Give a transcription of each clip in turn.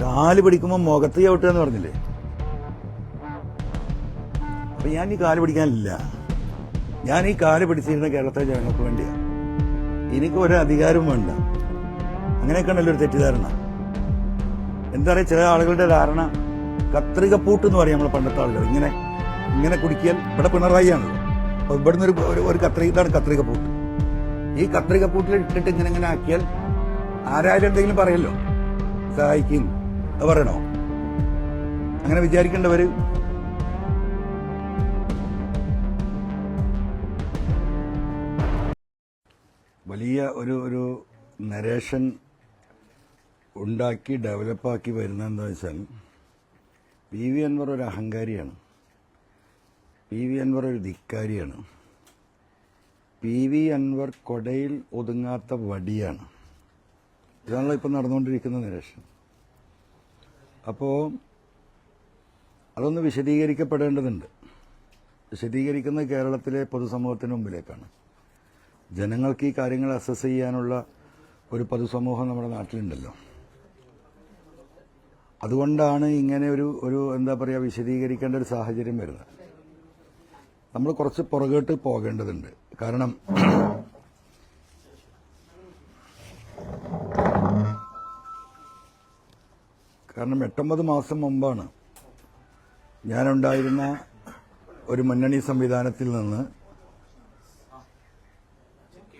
കാല് പിടിക്കുമ്പോൾ മുഖത്ത് ചവിട്ടുക എന്ന് പറഞ്ഞില്ലേ? അപ്പൊ ഞാൻ ഈ കാല് പിടിക്കാനില്ല. ഞാൻ ഈ കാല് പിടിച്ചിരുന്ന കേരളത്തിലെ ജനങ്ങൾക്ക് വേണ്ടിയാണ്. എനിക്ക് ഒരു അധികാരവും വേണ്ട. അങ്ങനെയൊക്കെ ഉണ്ടല്ലോ ഒരു തെറ്റിദ്ധാരണ. എന്താ പറയുക, ചില ആളുകളുടെ ധാരണ കത്രിക പൂട്ട് എന്ന് പറയും. നമ്മളെ പണ്ടത്തെ ആളുകൾ ഇങ്ങനെ ഇങ്ങനെ കുടിക്കിയാൽ, ഇവിടെ പിണറായി ആണല്ലോ, അപ്പൊ ഇവിടുന്ന് ഒരു കത്രിക, ഇതാണ് കത്രിക പൂട്ട്. ഈ കത്രിക പൂട്ടിൽ ഇട്ടിട്ട് ഇങ്ങനെ ഇങ്ങനെ ആക്കിയാൽ ആരായാലും എന്തെങ്കിലും പറയല്ലോ, സഹായിക്കും. അത് പറയണോ? അങ്ങനെ വിചാരിക്കേണ്ടവര് വലിയ ഒരു നരേഷൻ ഉണ്ടാക്കി ഡെവലപ്പാക്കി വരുന്നത് എന്താ വെച്ചാൽ, പി വി അൻവർ ഒരു അഹങ്കാരിയാണ്, പി വി അൻവർ ഒരു ധിക്കാരിയാണ്, പി വി അൻവർ കൊടയിൽ ഒതുങ്ങാത്ത വടിയാണ്. ഇതാണല്ലോ ഇപ്പം നടന്നുകൊണ്ടിരിക്കുന്ന നരേഷൻ. അപ്പോൾ അതൊന്ന് വിശദീകരിക്കപ്പെടേണ്ടതുണ്ട്. വിശദീകരിക്കുന്നത് കേരളത്തിലെ പൊതുസമൂഹത്തിന് മുമ്പിലേക്കാണ്. ജനങ്ങൾക്ക് ഈ കാര്യങ്ങൾ അസസ് ചെയ്യാനുള്ള ഒരു പൊതുസമൂഹം നമ്മുടെ നാട്ടിലുണ്ടല്ലോ. അതുകൊണ്ടാണ് ഇങ്ങനെ ഒരു എന്താ പറയുക, വിശദീകരിക്കേണ്ട ഒരു സാഹചര്യം വരുന്നത്. നമ്മൾ കുറച്ച് പുറകോട്ട് പോകേണ്ടതുണ്ട്. കാരണം 8-9 മാസം മുമ്പാണ് ഞാനുണ്ടായിരുന്ന ഒരു മുന്നണി സംവിധാനത്തിൽ നിന്ന്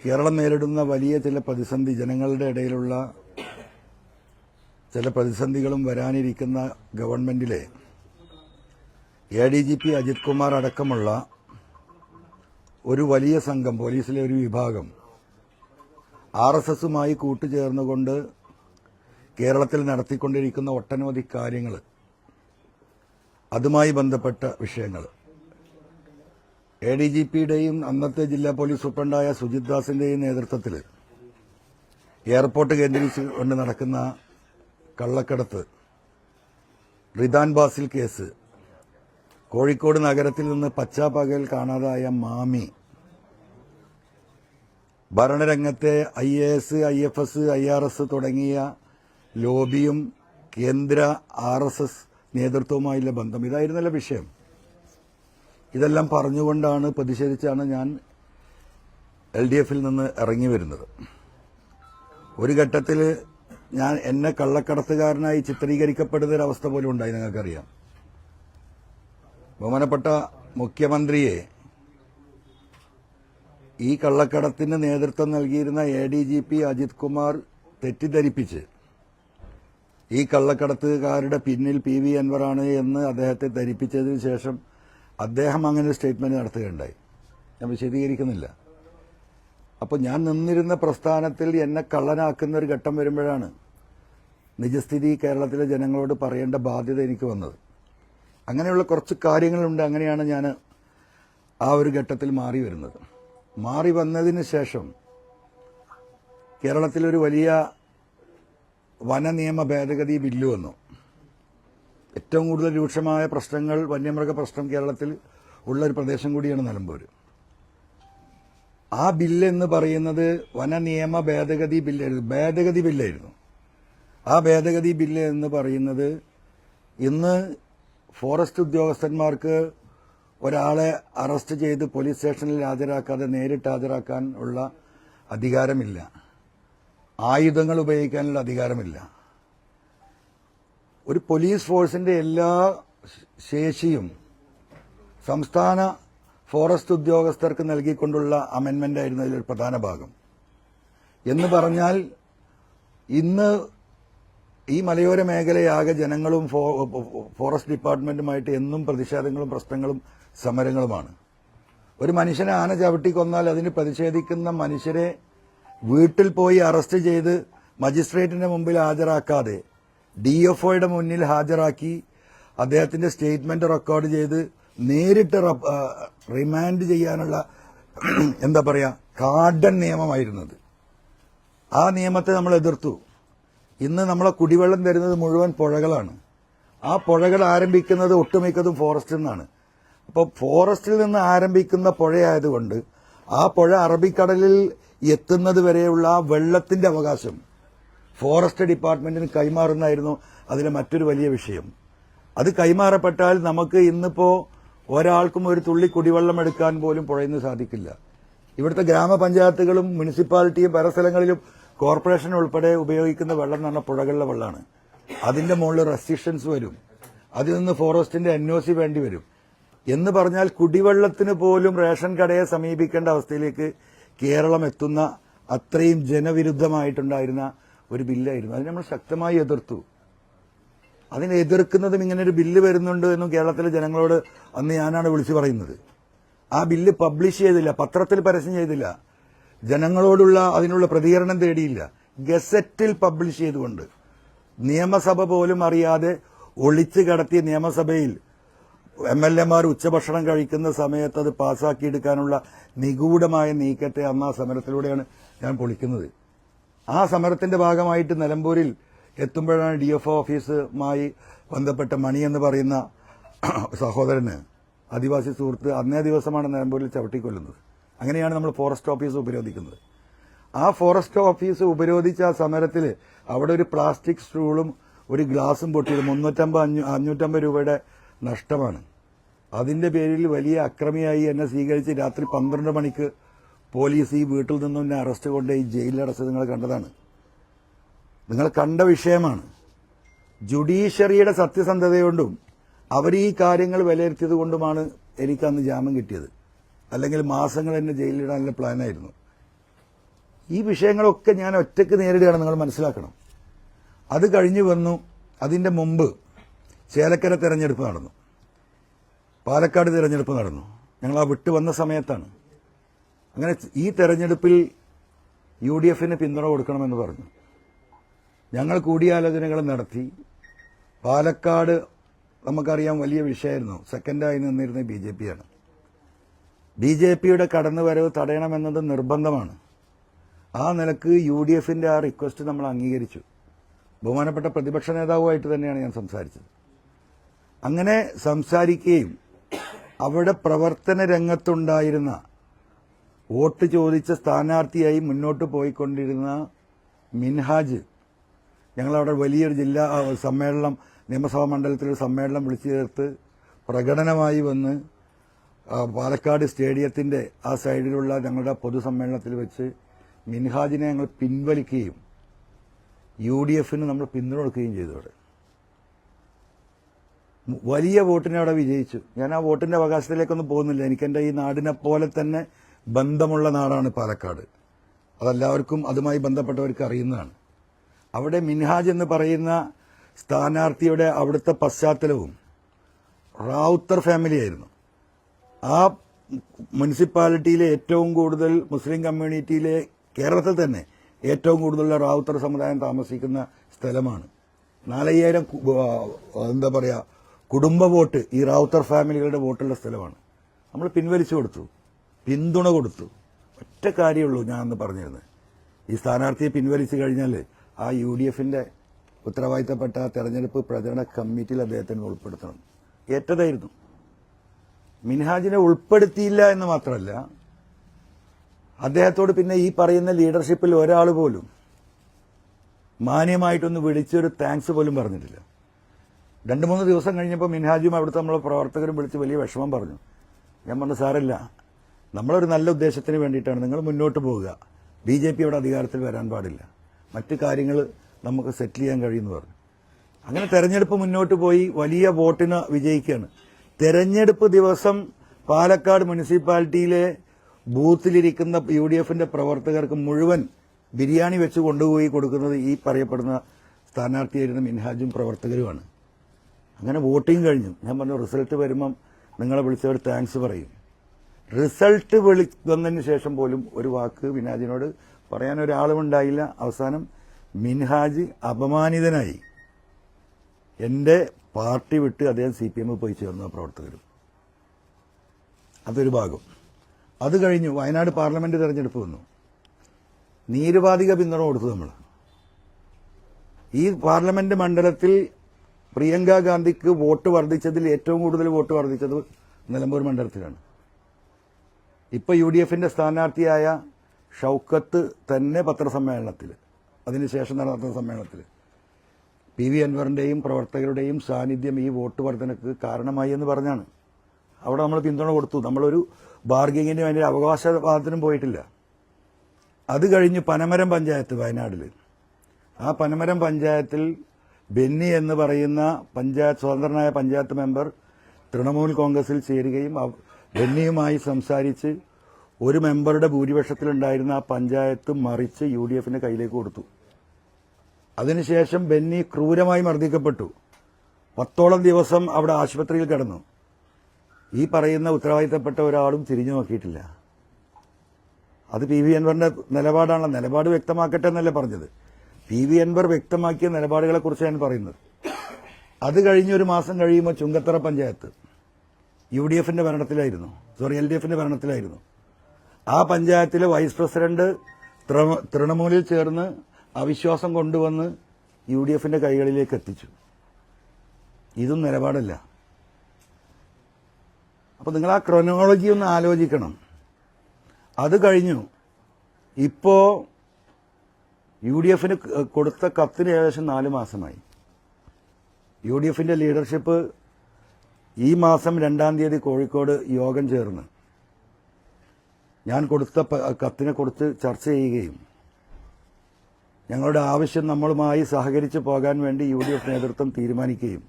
കേരളം നേരിടുന്ന വലിയ ചില പ്രതിസന്ധി, ജനങ്ങളുടെ ഇടയിലുള്ള ചില പ്രതിസന്ധികളും വരാനിരിക്കുന്ന ഗവൺമെന്റിലെ ADGP അജിത് കുമാർ അടക്കമുള്ള ഒരു വലിയ സംഘം, പോലീസിലെ ഒരു വിഭാഗം RSSുമായി കൂട്ടുചേർന്നുകൊണ്ട് കേരളത്തിൽ നടത്തിക്കൊണ്ടിരിക്കുന്ന ഒട്ടനവധി കാര്യങ്ങൾ, അതുമായി ബന്ധപ്പെട്ട വിഷയങ്ങൾ, ADGPയുടെയും അന്നത്തെ ജില്ലാ പോലീസ് സൂപ്രണ്ടായ സുജിത് ദാസിന്റെയും നേതൃത്വത്തിൽ എയർപോർട്ട് കേന്ദ്രീകരിച്ചുകൊണ്ട് നടക്കുന്ന കള്ളക്കടത്ത്, റിദാൻ ബാസിൽ കേസ്, കോഴിക്കോട് നഗരത്തിൽ നിന്ന് പച്ചാപ്പകൽ കാണാതായ മാമി, ഭരണരംഗത്തെ IAS, IFS, IRS തുടങ്ങിയ ലോബിയും കേന്ദ്ര RSS നേതൃത്വവുമായുള്ള ബന്ധം, ഇതായിരുന്നല്ലോ വിഷയം. ഇതെല്ലാം പറഞ്ഞുകൊണ്ടാണ്, പ്രതിഷേധിച്ചാണ് ഞാൻ LDFൽ നിന്ന് ഇറങ്ങി വരുന്നത്. ഒരു ഘട്ടത്തിൽ എന്നെ കള്ളക്കടത്തുകാരനായി ചിത്രീകരിക്കപ്പെടുന്ന ഒരവസ്ഥ പോലും ഉണ്ടായി. നിങ്ങൾക്കറിയാം, ബഹുമാനപ്പെട്ട മുഖ്യമന്ത്രിയെ ഈ കള്ളക്കടത്തിന് നേതൃത്വം നൽകിയിരുന്ന ADGP അജിത് കുമാർ തെറ്റിദ്ധരിപ്പിച്ച് ഈ കള്ളക്കടത്തുകാരുടെ പിന്നിൽ പി വി അൻവറാണ് എന്ന് അദ്ദേഹത്തെ ധരിപ്പിച്ചതിന് ശേഷം അദ്ദേഹം അങ്ങനെ ഒരു സ്റ്റേറ്റ്മെന്റ് നടത്തുകയുണ്ടായി. ഞാൻ വിശദീകരിക്കുന്നില്ല. അപ്പോൾ ഞാൻ നിന്നിരുന്ന പ്രസ്ഥാനത്തിൽ എന്നെ കള്ളനാക്കുന്ന ഒരു ഘട്ടം വരുമ്പോഴാണ് നിജസ്ഥിതി കേരളത്തിലെ ജനങ്ങളോട് പറയേണ്ട ബാധ്യത എനിക്ക് വന്നത്. അങ്ങനെയുള്ള കുറച്ച് കാര്യങ്ങളുണ്ട്. അങ്ങനെയാണ് ഞാൻ ആ ഒരു ഘട്ടത്തിൽ മാറി വരുന്നത്. മാറി വന്നതിന് ശേഷം കേരളത്തിലൊരു വലിയ വനനിയമ ഭേദഗതി ബില്ല് വന്നു. ഏറ്റവും കൂടുതൽ രൂക്ഷമായ പ്രശ്നങ്ങൾ, വന്യമൃഗ പ്രശ്നം കേരളത്തിൽ ഉള്ള ഒരു പ്രദേശം കൂടിയാണ് നിലമ്പൂർ. ആ ബില്ല് എന്ന് പറയുന്നത് വനനിയമ ഭേദഗതി ബില്ലായിരുന്നു. ആ ഭേദഗതി ബില്ല് എന്ന് പറയുന്നത്, ഇന്ന് ഫോറസ്റ്റ് ഉദ്യോഗസ്ഥന്മാർക്ക് ഒരാളെ അറസ്റ്റ് ചെയ്ത് പോലീസ് സ്റ്റേഷനിൽ ഹാജരാക്കാതെ നേരിട്ട് ഹാജരാക്കാൻ ഉള്ള അധികാരമില്ല. ആയുധങ്ങൾ ഉപയോഗിക്കാനുള്ള അധികാരമില്ല. ഒരു പോലീസ് ഫോഴ്സിന്റെ എല്ലാ ശേഷിയും സംസ്ഥാന ഫോറസ്റ്റ് ഉദ്യോഗസ്ഥർക്ക് നൽകിക്കൊണ്ടുള്ള അമെൻമെന്റ് ആയിരുന്നു അതിലൊരു പ്രധാന ഭാഗം. എന്ന് പറഞ്ഞാൽ ഇന്ന് ഈ മലയോര മേഖലയാകെ ജനങ്ങളും ഫോറസ്റ്റ് ഡിപ്പാർട്ട്മെന്റുമായിട്ട് എന്നും പ്രതിഷേധങ്ങളും പ്രശ്നങ്ങളും സമരങ്ങളുമാണ്. ഒരു മനുഷ്യനെ ആന ചവിട്ടി കൊന്നാൽ അതിന് പ്രതിഷേധിക്കുന്ന മനുഷ്യരെ വീട്ടിൽ പോയി അറസ്റ്റ് ചെയ്ത് മജിസ്ട്രേറ്റിന്റെ മുമ്പിൽ ഹാജരാക്കാതെ DFOയുടെ മുന്നിൽ ഹാജരാക്കി അദ്ദേഹത്തിന്റെ സ്റ്റേറ്റ്മെന്റ് റെക്കോർഡ് ചെയ്ത് നേരിട്ട് റിമാൻഡ് ചെയ്യാനുള്ള എന്താ പറയാ, കാർഡൻ നിയമമായിരുന്നത്. ആ നിയമത്തെ നമ്മൾ എതിർത്തു. ഇന്ന് നമ്മളെ കുടിവെള്ളം തരുന്നത് മുഴുവൻ പുഴകളാണ്. ആ പുഴകൾ ആരംഭിക്കുന്നത് ഒട്ടുമിക്കതും ഫോറസ്റ്റിൽ നിന്നാണ്. അപ്പോൾ ഫോറസ്റ്റിൽ നിന്ന് ആരംഭിക്കുന്ന പുഴയായതുകൊണ്ട് ആ പുഴ അറബിക്കടലിൽ എത്തുന്നത് വരെയുള്ള ആ വെള്ളത്തിന്റെ അവകാശം ഫോറസ്റ്റ് ഡിപ്പാർട്ട്മെന്റിന് കൈമാറുന്നതായിരുന്നു അതിലെ മറ്റൊരു വലിയ വിഷയം. അത് കൈമാറപ്പെട്ടാൽ നമുക്ക് ഇന്നിപ്പോ ഒരാൾക്കും ഒരു തുള്ളി കുടിവെള്ളം എടുക്കാൻ പോലും പുഴയിൽ നിന്ന് സാധിക്കില്ല. ഇവിടുത്തെ ഗ്രാമപഞ്ചായത്തുകളും മുനിസിപ്പാലിറ്റിയും പല സ്ഥലങ്ങളിലും കോർപ്പറേഷൻ ഉൾപ്പെടെ ഉപയോഗിക്കുന്ന വെള്ളം എന്ന് പറഞ്ഞാൽ പുഴകളിലെ വെള്ളമാണ്. അതിന്റെ മുകളിൽ റെസ്ട്രിക്ഷൻസ് വരും. അതിൽ നിന്ന് ഫോറസ്റ്റിന്റെ NOC വേണ്ടി വരും. എന്ന് പറഞ്ഞാൽ കുടിവെള്ളത്തിന് പോലും റേഷൻ കടയെ സമീപിക്കേണ്ട അവസ്ഥയിലേക്ക് കേരളം എത്തുന്ന അത്രയും ജനവിരുദ്ധമായിട്ടുണ്ടായിരുന്ന ഒരു ബില്ലായിരുന്നു. അതിന് നമ്മൾ ശക്തമായി എതിർത്തു. അതിനെ എതിർക്കുന്നതും ഇങ്ങനെ ഒരു ബില്ല് വരുന്നുണ്ട് എന്നും കേരളത്തിലെ ജനങ്ങളോട് അന്ന് ഞാനാണ് വിളിച്ചു പറയുന്നത്. ആ ബില്ല് പബ്ലിഷ് ചെയ്തില്ല, പത്രത്തിൽ പരസ്യം ചെയ്തില്ല, ജനങ്ങളോടുള്ള അതിനുള്ള പ്രതികരണം തേടിയില്ല. ഗസറ്റിൽ പബ്ലിഷ് ചെയ്തുകൊണ്ട് നിയമസഭ പോലും അറിയാതെ ഒളിച്ചു കടത്തിയ നിയമസഭയിൽ MLA-മാർ ഉച്ചഭക്ഷണം കഴിക്കുന്ന സമയത്ത് അത് പാസ്സാക്കിയെടുക്കാനുള്ള നിഗൂഢമായ നീക്കത്തെ അന്ന് ആ സമരത്തിലൂടെയാണ് ഞാൻ പൊളിക്കുന്നത്. ആ സമരത്തിന്റെ ഭാഗമായിട്ട് നിലമ്പൂരിൽ എത്തുമ്പോഴാണ് DFO ഓഫീസുമായി ബന്ധപ്പെട്ട മണി എന്ന് പറയുന്ന സഹോദരന്, ആദിവാസി സുഹൃത്ത്, അന്നേ ദിവസമാണ് നിലമ്പൂരിൽ ചവിട്ടിക്കൊല്ലുന്നത്. അങ്ങനെയാണ് നമ്മൾ ഫോറസ്റ്റ് ഓഫീസ് ഉപരോധിക്കുന്നത്. ആ ഫോറസ്റ്റ് ഓഫീസ് ഉപരോധിച്ച ആ സമരത്തിൽ അവിടെ ഒരു പ്ലാസ്റ്റിക് സ്റ്റൂളും ഒരു ഗ്ലാസും പൊട്ടിയത് 350-550 രൂപയുടെ നഷ്ടമാണ്. അതിന്റെ പേരിൽ വലിയ അക്രമിയായി എന്നെ സ്വീകരിച്ച് രാത്രി 12 മണിക്ക് പോലീസ് ഈ വീട്ടിൽ നിന്നും എന്നെ അറസ്റ്റ് കൊണ്ട് ഈ ജയിലിലടച്ച് നിങ്ങൾ കണ്ടതാണ്. നിങ്ങൾ കണ്ട വിഷയമാണ്. ജുഡീഷ്യറിയുടെ സത്യസന്ധതകൊണ്ടും അവർ ഈ കാര്യങ്ങൾ വിലയിരുത്തിയത് കൊണ്ടുമാണ് എനിക്ക് അന്ന് ജാമ്യം കിട്ടിയത്. അല്ലെങ്കിൽ മാസങ്ങൾ എന്നെ ജയിലിലിടാനുള്ള പ്ലാനായിരുന്നു. ഈ വിഷയങ്ങളൊക്കെ ഞാൻ ഒറ്റയ്ക്ക് നേരിടുകയാണ്, നിങ്ങൾ മനസ്സിലാക്കണം. അത് കഴിഞ്ഞു വന്നു. അതിന്റെ മുമ്പ് ചേലക്കര തെരഞ്ഞെടുപ്പ് നടന്നു, പാലക്കാട് തെരഞ്ഞെടുപ്പ് നടന്നു. ഞങ്ങൾ ആ വിട്ടു വന്ന സമയത്താണ്. അങ്ങനെ ഈ തെരഞ്ഞെടുപ്പിൽ UDF-ന് പിന്തുണ കൊടുക്കണമെന്ന് പറഞ്ഞു. ഞങ്ങൾ കൂടിയാലോചനകൾ നടത്തി. പാലക്കാട് നമുക്കറിയാം വലിയ വിഷയമായിരുന്നു. സെക്കൻഡായി നിന്നിരുന്ന BJP-യാണ്. BJP-യുടെ കടന്നുവരവ് തടയണമെന്നത് നിർബന്ധമാണ്. ആ നിലക്ക് UDF-ന്റെ ആ റിക്വസ്റ്റ് നമ്മൾ അംഗീകരിച്ചു. ബഹുമാനപ്പെട്ട പ്രതിപക്ഷ നേതാവുമായിട്ട് തന്നെയാണ് ഞാൻ സംസാരിച്ചത്. അങ്ങനെ സംസാരിക്കുകയും അവിടെ പ്രവർത്തന രംഗത്തുണ്ടായിരുന്ന വോട്ട് ചോദിച്ച സ്ഥാനാർത്ഥിയായി മുന്നോട്ട് പോയിക്കൊണ്ടിരുന്ന മിൻഹാജ്, ഞങ്ങളവിടെ വലിയൊരു ജില്ലാ സമ്മേളനം, നിയമസഭാ മണ്ഡലത്തിലൊരു സമ്മേളനം വിളിച്ചു ചേർത്ത് പ്രകടനമായി വന്ന് പാലക്കാട് സ്റ്റേഡിയത്തിന്റെ ആ സൈഡിലുള്ള ഞങ്ങളുടെ പൊതുസമ്മേളനത്തിൽ വെച്ച് മിൻഹാജിനെ ഞങ്ങൾ പിൻവലിക്കുകയും UDF-ന് നമ്മൾ പിന്തുണ കൊടുക്കുകയും ചെയ്തു. അവിടെ വലിയ വോട്ടിനെ അവിടെ വിജയിച്ചു. ഞാൻ ആ വോട്ടിന്റെ അവകാശത്തിലേക്കൊന്നും പോകുന്നില്ല. എനിക്ക് എൻ്റെ ഈ നാടിനെ പോലെ തന്നെ ബന്ധമുള്ള നാടാണ് പാലക്കാട്. അതെല്ലാവർക്കും അതുമായി ബന്ധപ്പെട്ടവർക്ക് അറിയുന്നതാണ്. അവിടെ മിൻഹാജ് എന്ന് പറയുന്ന സ്ഥാനാർത്ഥിയുടെ അവിടുത്തെ പശ്ചാത്തലവും റാവുത്തർ ഫാമിലിയായിരുന്നു. ആ മുനിസിപ്പാലിറ്റിയിലെ ഏറ്റവും കൂടുതൽ മുസ്ലിം കമ്മ്യൂണിറ്റിയിലെ കേരളത്തിൽ തന്നെ ഏറ്റവും കൂടുതലുള്ള റാവുത്തർ സമുദായം താമസിക്കുന്ന സ്ഥലമാണ്. 4000 എന്താ പറയാ കുടുംബ വോട്ട് ഈ റാവുത്തർ ഫാമിലികളുടെ വോട്ടുള്ള സ്ഥലമാണ്. നമ്മൾ പിൻവലിച്ചു കൊടുത്തു, പിന്തുണ കൊടുത്തു. ഒറ്റ കാര്യമുള്ളൂ ഞാൻ അന്ന് പറഞ്ഞിരുന്നത്, ഈ സ്ഥാനാർത്ഥിയെ പിൻവലിച്ചു കഴിഞ്ഞാൽ ആ UDF-ന്റെ ഉത്തരവാദിത്തപ്പെട്ട തെരഞ്ഞെടുപ്പ് പ്രചരണ കമ്മിറ്റിയിൽ അദ്ദേഹത്തിന് ഉൾപ്പെടുത്തണം. ഏറ്റതായിരുന്നു. മിൻഹാജിനെ ഉൾപ്പെടുത്തിയില്ല എന്ന് മാത്രമല്ല, അദ്ദേഹത്തോട് പിന്നെ ഈ പറയുന്ന ലീഡർഷിപ്പിൽ ഒരാൾ പോലും മാന്യമായിട്ടൊന്ന് വിളിച്ചൊരു താങ്ക്സ് പോലും പറഞ്ഞിട്ടില്ല. 2-3 ദിവസം കഴിഞ്ഞപ്പോൾ മിൻഹാജും അവിടുത്തെ നമ്മളെ പ്രവർത്തകരും വിളിച്ച് വലിയ വിഷമം പറഞ്ഞു. ഞാൻ പറഞ്ഞു, സാരമില്ല, നമ്മളൊരു നല്ല ഉദ്ദേശത്തിന് വേണ്ടിയിട്ടാണ്, നിങ്ങൾ മുന്നോട്ട് പോവുക, BJP അവിടെ അധികാരത്തിൽ വരാൻ പാടില്ല, മറ്റു കാര്യങ്ങൾ നമുക്ക് സെറ്റിൽ ചെയ്യാൻ കഴിയുമെന്ന് പറഞ്ഞു. അങ്ങനെ തെരഞ്ഞെടുപ്പ് മുന്നോട്ട് പോയി വലിയ വോട്ടിന് വിജയിക്കുകയാണ്. തെരഞ്ഞെടുപ്പ് ദിവസം പാലക്കാട് മുനിസിപ്പാലിറ്റിയിലെ ബൂത്തിലിരിക്കുന്ന UDF-ന്റെ പ്രവർത്തകർക്ക് മുഴുവൻ ബിരിയാണി വെച്ച് കൊണ്ടുപോയി കൊടുക്കുന്നത് ഈ പറയപ്പെടുന്ന സ്ഥാനാർത്ഥിയായിരുന്ന മിൻഹാജും പ്രവർത്തകരുമാണ്. അങ്ങനെ വോട്ടിംഗ് കഴിഞ്ഞു. ഞാൻ പറഞ്ഞു, റിസൾട്ട് വരുമ്പം നിങ്ങളെ വിളിച്ചവർ താങ്ക്സ് പറയും. റിസൾട്ട് വന്നതിന് ശേഷം പോലും ഒരു വാക്ക് മിൻഹാജിനോട് പറയാൻ ഒരാളുമുണ്ടായില്ല. അവസാനം മിൻഹാജ് അപമാനിതനായി എന്റെ പാർട്ടി വിട്ട് അദ്ദേഹം CPM പോയി ചേർന്ന പ്രവർത്തകരും. അതൊരു ഭാഗം. അത് കഴിഞ്ഞു വയനാട് പാർലമെന്റ് തെരഞ്ഞെടുപ്പ് വന്നു. നിരുപാധിക പിന്തുണ കൊടുത്തു നമ്മൾ. ഈ പാർലമെന്റ് മണ്ഡലത്തിൽ പ്രിയങ്ക ഗാന്ധിക്ക് വോട്ട് വർദ്ധിച്ചതിൽ ഏറ്റവും കൂടുതൽ വോട്ട് വർദ്ധിച്ചത് നിലമ്പൂർ മണ്ഡലത്തിലാണ്. ഇപ്പൊ UDF-ന്റെ സ്ഥാനാർത്ഥിയായ ഷൌക്കത്ത് തന്നെ പത്രസമ്മേളനത്തിൽ അതിനുശേഷം നടന്ന സമ്മേളനത്തിൽ PV അൻവറിൻ്റെയും പ്രവർത്തകരുടെയും സാന്നിധ്യം ഈ വോട്ട് വർധനക്ക് കാരണമായി എന്ന് പറഞ്ഞാണ്. അവിടെ നമ്മൾ പിന്തുണ കൊടുത്തു. നമ്മളൊരു ബാർഗിങ്ങിന് വേണ്ടി അവകാശവാദത്തിനും പോയിട്ടില്ല. അത് കഴിഞ്ഞ് പനമരം പഞ്ചായത്ത് വയനാട്ടിൽ, ആ പനമരം പഞ്ചായത്തിൽ ബെന്നി എന്ന് പറയുന്ന സ്വതന്ത്രനായ പഞ്ചായത്ത് മെമ്പർ തൃണമൂൽ കോൺഗ്രസിൽ ചേരുകയും ബെന്നിയുമായി സംസാരിച്ച് ഒരു മെമ്പറുടെ ഭൂരിപക്ഷത്തിലുണ്ടായിരുന്ന ആ പഞ്ചായത്ത് മറിച്ച് UDFന്റെ കയ്യിലേക്ക് കൊടുത്തു. അതിനുശേഷം ബെന്നി ക്രൂരമായി മർദ്ദിക്കപ്പെട്ടു. 10ഓളം ദിവസം അവിടെ ആശുപത്രിയിൽ കിടന്നു. ഈ പറയുന്ന ഉത്തരവാദിത്തപ്പെട്ട ഒരാളും തിരിഞ്ഞു നോക്കിയിട്ടില്ല. അത് PV അൻവറിന്റെ നിലപാടാണല്ലോ. നിലപാട് വ്യക്തമാക്കട്ടെ എന്നല്ലേ പറഞ്ഞത്. PV അൻവർ വ്യക്തമാക്കിയ നിലപാടുകളെക്കുറിച്ച് ഞാൻ പറയുന്നത്. അത് കഴിഞ്ഞ് ഒരു മാസം കഴിയുമ്പോൾ ചുങ്കത്തറ പഞ്ചായത്ത് LDFന്റെ ഭരണത്തിലായിരുന്നു. ആ പഞ്ചായത്തിലെ വൈസ് പ്രസിഡന്റ് തൃണമൂലിൽ ചേർന്ന് അവിശ്വാസം കൊണ്ടുവന്ന് UDFന്റെ കൈകളിലേക്ക് എത്തിച്ചു. ഇതും നിലപാടല്ല. അപ്പോൾ നിങ്ങൾ ആ ക്രോണോളജി ഒന്ന് ആലോചിക്കണം. അത് കഴിഞ്ഞു. ഇപ്പോ UDFന് കൊടുത്ത കത്തിന് ഏകദേശം 4 മാസമായി. UDFന്റെ ലീഡർഷിപ്പ് ഈ മാസം 2-ാം തീയതി കോഴിക്കോട് യോഗം ചേർന്ന് ഞാൻ കൊടുത്ത കത്തിനെ കുറിച്ച് ചർച്ച ചെയ്യുകയും ഞങ്ങളുടെ ആവശ്യം നമ്മളുമായി സഹകരിച്ച് പോകാൻ വേണ്ടി UDF നേതൃത്വം തീരുമാനിക്കുകയും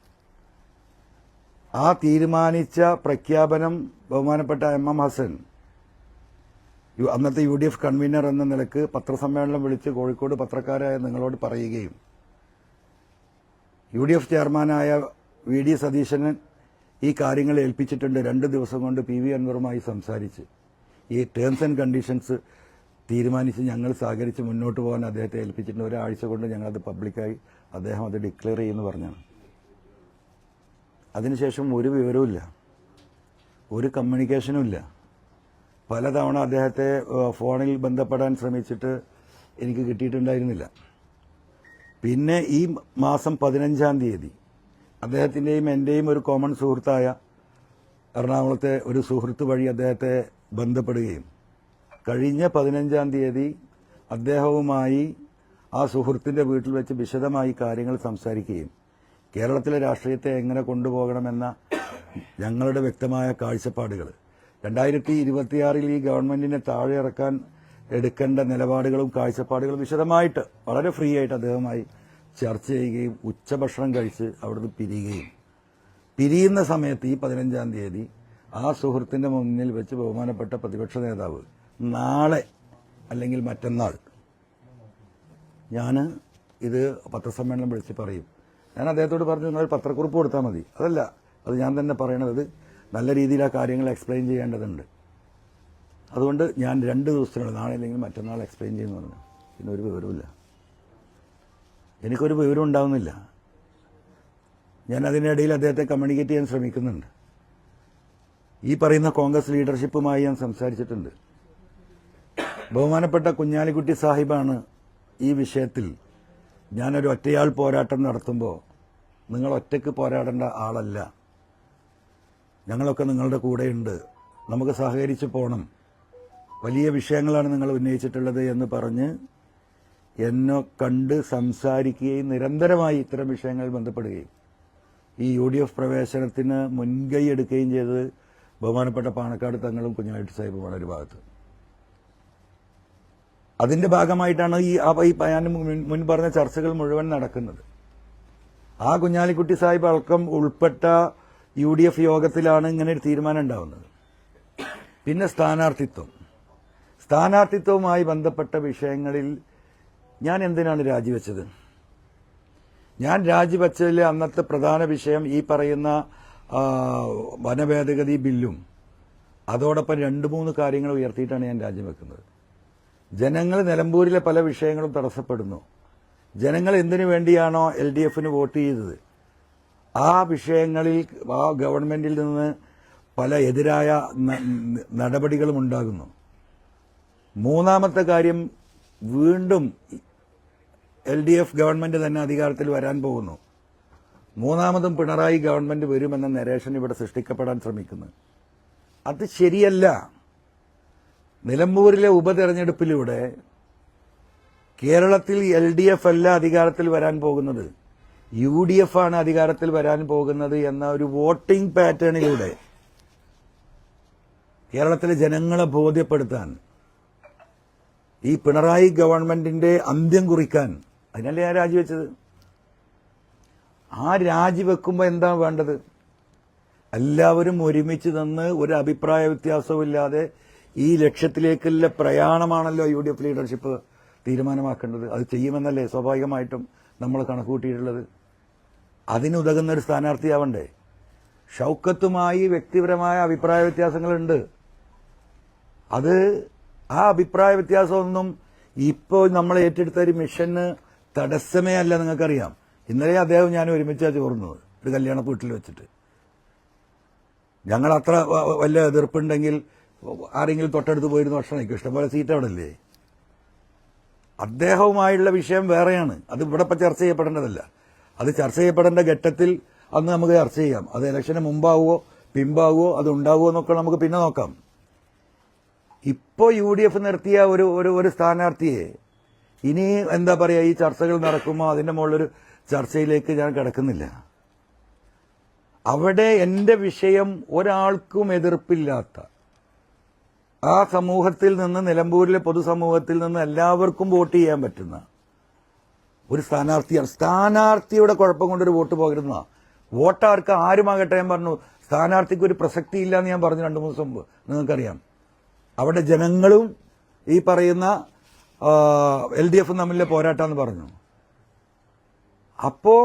ആ തീരുമാനിച്ച പ്രഖ്യാപനം ബഹുമാനപ്പെട്ട MM ഹസൻ അന്നത്തെ UDF കൺവീനർ എന്ന നിലക്ക് പത്രസമ്മേളനം വിളിച്ച് കോഴിക്കോട് പത്രക്കാരായ നിങ്ങളോട് പറയുകയും UDF ചെയർമാനായ VD സതീശന് ഈ കാര്യങ്ങൾ ഏൽപ്പിച്ചിട്ടുണ്ട്. 2 ദിവസം കൊണ്ട് PV അൻവറുമായി സംസാരിച്ച് ഈ ടേംസ് ആൻഡ് കണ്ടീഷൻസ് തീരുമാനിച്ച് ഞങ്ങൾ സഹകരിച്ച് മുന്നോട്ട് പോകാൻ അദ്ദേഹത്തെ ഏൽപ്പിച്ചിട്ടുണ്ട്. ഒരാഴ്ച കൊണ്ട് ഞങ്ങളത് പബ്ലിക്കായി അദ്ദേഹം അത് ഡിക്ലെയർ ചെയ്യുമെന്ന് പറഞ്ഞാണ്. അതിനുശേഷം ഒരു വിവരവുമില്ല, ഒരു കമ്മ്യൂണിക്കേഷനും ഇല്ല. പലതവണ അദ്ദേഹത്തെ ഫോണിൽ ബന്ധപ്പെടാൻ ശ്രമിച്ചിട്ട് എനിക്ക് കിട്ടിയിട്ടുണ്ടായിരുന്നില്ല. പിന്നെ ഈ മാസം 15-ാം തീയതി അദ്ദേഹത്തിൻ്റെയും എൻ്റെയും ഒരു കോമൺ സുഹൃത്തായ എറണാകുളത്തെ ഒരു സുഹൃത്ത് വഴി അദ്ദേഹത്തെ ബന്ധപ്പെടുകയും കഴിഞ്ഞ 15-ാം തീയതി അദ്ദേഹവുമായി ആ സുഹൃത്തിൻ്റെ വീട്ടിൽ വെച്ച് വിശദമായി കാര്യങ്ങൾ സംസാരിക്കുകയും കേരളത്തിലെ രാഷ്ട്രീയത്തെ എങ്ങനെ കൊണ്ടുപോകണമെന്ന ഞങ്ങളുടെ വ്യക്തമായ കാഴ്ചപ്പാടുകൾ 2026 ഈ ഗവൺമെന്റിനെ താഴെ ഇറക്കാൻ എടുക്കേണ്ട നിലപാടുകളും കാഴ്ചപ്പാടുകളും വിശദമായിട്ട് വളരെ ഫ്രീ ആയിട്ട് അദ്ദേഹവുമായി ചർച്ച ചെയ്യുകയും ഉച്ചഭക്ഷണം കഴിച്ച് അവിടുന്ന് പിരിയുന്ന സമയത്ത് ഈ 15-ാം തീയതി ആ സുഹൃത്തിന്റെ മുന്നിൽ വെച്ച് ബഹുമാനപ്പെട്ട പ്രതിപക്ഷ നേതാവ് നാളെ അല്ലെങ്കിൽ മറ്റന്നാൾ ഞാൻ ഇത് പത്രസമ്മേളനം വിളിച്ച് പറയും. ഞാൻ അദ്ദേഹത്തോട് പറഞ്ഞു, നിങ്ങൾ പത്രക്കുറിപ്പ് കൊടുത്താൽ മതി. അതല്ല, അത് ഞാൻ തന്നെ പറയണത് നല്ല രീതിയിൽ ആ കാര്യങ്ങൾ എക്സ്പ്ലെയിൻ ചെയ്യേണ്ടതുണ്ട്. അതുകൊണ്ട് ഞാൻ 2 ദിവസത്തിനുള്ളിൽ നാളെ അല്ലെങ്കിൽ മറ്റന്നാൾ എക്സ്പ്ലെയിൻ ചെയ്യുന്നു പറഞ്ഞു. പിന്നെ ഒരു വിവരമില്ല, എനിക്കൊരു വിവരം ഉണ്ടാവുന്നില്ല. ഞാൻ അതിനിടയിൽ അദ്ദേഹത്തെ കമ്മ്യൂണിക്കേറ്റ് ചെയ്യാൻ ശ്രമിക്കുന്നുണ്ട്. ഈ പറയുന്ന കോൺഗ്രസ് ലീഡർഷിപ്പുമായി ഞാൻ സംസാരിച്ചിട്ടുണ്ട്. ബഹുമാനപ്പെട്ട കുഞ്ഞാലിക്കുട്ടി സാഹിബാണ് ഈ വിഷയത്തിൽ ഞാനൊരു ഒറ്റയാൾ പോരാട്ടം നടത്തുമ്പോൾ നിങ്ങൾ ഒറ്റയ്ക്ക് പോരാടേണ്ട ആളല്ല, ഞങ്ങളൊക്കെ നിങ്ങളുടെ കൂടെയുണ്ട്, നമുക്ക് സഹകരിച്ച് പോകണം, വലിയ വിഷയങ്ങളാണ് നിങ്ങൾ ഉന്നയിച്ചിട്ടുള്ളത് എന്ന് പറഞ്ഞ് എന്നെ കണ്ട് സംസാരിക്കുകയും നിരന്തരമായി ഇത്തരം വിഷയങ്ങളിൽ ബന്ധപ്പെടുകയും ഈ UDF പ്രവേശനത്തിന് മുൻകൈ എടുക്കുകയും ചെയ്തത് ബഹുമാനപ്പെട്ട പാണക്കാട് തങ്ങളും കുഞ്ഞാലിക്കുട്ടി സാഹിബുമാണ് ഒരു ഭാഗത്ത്. അതിന്റെ ഭാഗമായിട്ടാണ് ഈ ഞാൻ മുൻ പറഞ്ഞ ചർച്ചകൾ മുഴുവൻ നടക്കുന്നത്. ആ കുഞ്ഞാലിക്കുട്ടി സാഹിബ് അടക്കം ഉൾപ്പെട്ട UDF യോഗത്തിലാണ് ഇങ്ങനെ ഒരു തീരുമാനം ഉണ്ടാവുന്നത്. പിന്നെ സ്ഥാനാർത്ഥിത്വവുമായി ബന്ധപ്പെട്ട വിഷയങ്ങളിൽ ഞാൻ എന്തിനാണ് രാജിവെച്ചത്? ഞാൻ രാജിവെച്ചതിലെ അന്നത്തെ പ്രധാന വിഷയം ഈ പറയുന്ന വനഭേദഗതി ബില്ലും അതോടൊപ്പം 2-3 കാര്യങ്ങൾ ഉയർത്തിയിട്ടാണ് ഞാൻ രാജിവെക്കുന്നത്. ജനങ്ങൾ നിലമ്പൂരിലെ പല വിഷയങ്ങളും തടസ്സപ്പെടുന്നു. ജനങ്ങൾ എന്തിനു വേണ്ടിയാണോ LDFന് വോട്ട് ചെയ്തത് ആ വിഷയങ്ങളിൽ ആ ഗവൺമെന്റിൽ നിന്ന് പല എതിരായ നടപടികളും ഉണ്ടാകുന്നു. 3-ാമത്തെ കാര്യം, വീണ്ടും LDF ഗവൺമെന്റ് തന്നെ അധികാരത്തിൽ വരാൻ പോകുന്നു. 3-ാമതും പിണറായി ഗവൺമെന്റ് വരുമെന്ന നരേഷൻ ഇവിടെ സൃഷ്ടിക്കപ്പെടാൻ ശ്രമിക്കുന്നു. അത് ശരിയല്ല. നിലമ്പൂരിലെ ഉപതെരഞ്ഞെടുപ്പിലൂടെ കേരളത്തിൽ LDF അല്ല അധികാരത്തിൽ വരാൻ പോകുന്നത്, UDF ആണ് അധികാരത്തിൽ വരാൻ പോകുന്നത് എന്ന ഒരു വോട്ടിംഗ് പാറ്റേണിലൂടെ കേരളത്തിലെ ജനങ്ങളെ ബോധ്യപ്പെടുത്താൻ, ഈ പിണറായി ഗവൺമെന്റിന്റെ അന്ത്യം കുറിക്കാൻ, അതിനല്ലേ ഞാൻ രാജിവെച്ചത്. ആ രാജിവെക്കുമ്പോൾ എന്താ വേണ്ടത്? എല്ലാവരും ഒരുമിച്ച് നിന്ന് ഒരു അഭിപ്രായ വ്യത്യാസവുമില്ലാതെ ഈ ലക്ഷ്യത്തിലേക്കുള്ള പ്രയാണമാണല്ലോ UDF ലീഡർഷിപ്പ് തീരുമാനമാക്കേണ്ടത്. അത് ചെയ്യുമെന്നല്ലേ സ്വാഭാവികമായിട്ടും നമ്മൾ കണക്കുകൂട്ടിയിട്ടുള്ളത്. അതിനുതകുന്ന ഒരു സ്ഥാനാർത്ഥിയാവണ്ടേ? ഷൗക്കത്തുമായി വ്യക്തിപരമായ അഭിപ്രായ വ്യത്യാസങ്ങളുണ്ട്. അത് ആ അഭിപ്രായ വ്യത്യാസമൊന്നും ഇപ്പോൾ നമ്മൾ ഏറ്റെടുത്ത ഒരു മിഷന് തടസ്സമേ അല്ല. നിങ്ങൾക്കറിയാം, ഇന്നലെ അദ്ദേഹം ഞാൻ ഒരുമിച്ചാണ് ചോർന്നത് ഒരു കല്യാണ വീട്ടിൽ വെച്ചിട്ട്. ഞങ്ങൾ അത്ര വലിയ എതിർപ്പുണ്ടെങ്കിൽ ആരെങ്കിലും തൊട്ടടുത്ത് പോയിരുന്ന ഭക്ഷണം കഴിക്കും. ഇഷ്ടംപോലെ സീറ്റ് അവിടെ ഇല്ലേ? അദ്ദേഹവുമായുള്ള വിഷയം വേറെയാണ്. അത് ഇവിടെ ഇപ്പം ചർച്ച ചെയ്യപ്പെടേണ്ടതല്ല. അത് ചർച്ച ചെയ്യപ്പെടേണ്ട ഘട്ടത്തിൽ അന്ന് നമുക്ക് ചർച്ച ചെയ്യാം. അത് ഇലക്ഷന് മുമ്പാവുമോ പിമ്പാവുമോ അത് ഉണ്ടാവുമോ എന്നൊക്കെ നമുക്ക് പിന്നെ നോക്കാം. ഇപ്പോൾ UDF നിർത്തിയ ഒരു സ്ഥാനാർത്ഥിയെ ഇനി എന്താ പറയുക, ഈ ചർച്ചകൾ നടക്കുമ്പോൾ അതിന്റെ മുകളിലൊരു ചർച്ചയിലേക്ക് ഞാൻ കിടക്കുന്നില്ല. അവിടെ എന്റെ വിഷയം ഒരാൾക്കും എതിർപ്പില്ലാത്ത ആ സമൂഹത്തിൽ നിന്ന്, നിലമ്പൂരിലെ പൊതുസമൂഹത്തിൽ നിന്ന് എല്ലാവർക്കും വോട്ട് ചെയ്യാൻ പറ്റുന്ന ഒരു സ്ഥാനാർത്ഥിയാണ്. സ്ഥാനാർത്ഥിയുടെ കുഴപ്പം കൊണ്ടൊരു വോട്ട് പോകരുന്ന വോട്ടാർക്ക് ആരുമാകട്ടെ. ഞാൻ പറഞ്ഞു സ്ഥാനാർത്ഥിക്ക് ഒരു പ്രസക്തി ഇല്ല എന്ന് ഞാൻ പറഞ്ഞു 2-3 ദിവസം മുമ്പ്. നിങ്ങൾക്കറിയാം, അവിടെ ജനങ്ങളും ഈ പറയുന്ന LDF തമ്മിലെ പോരാട്ടാന്ന് പറഞ്ഞു. അപ്പോ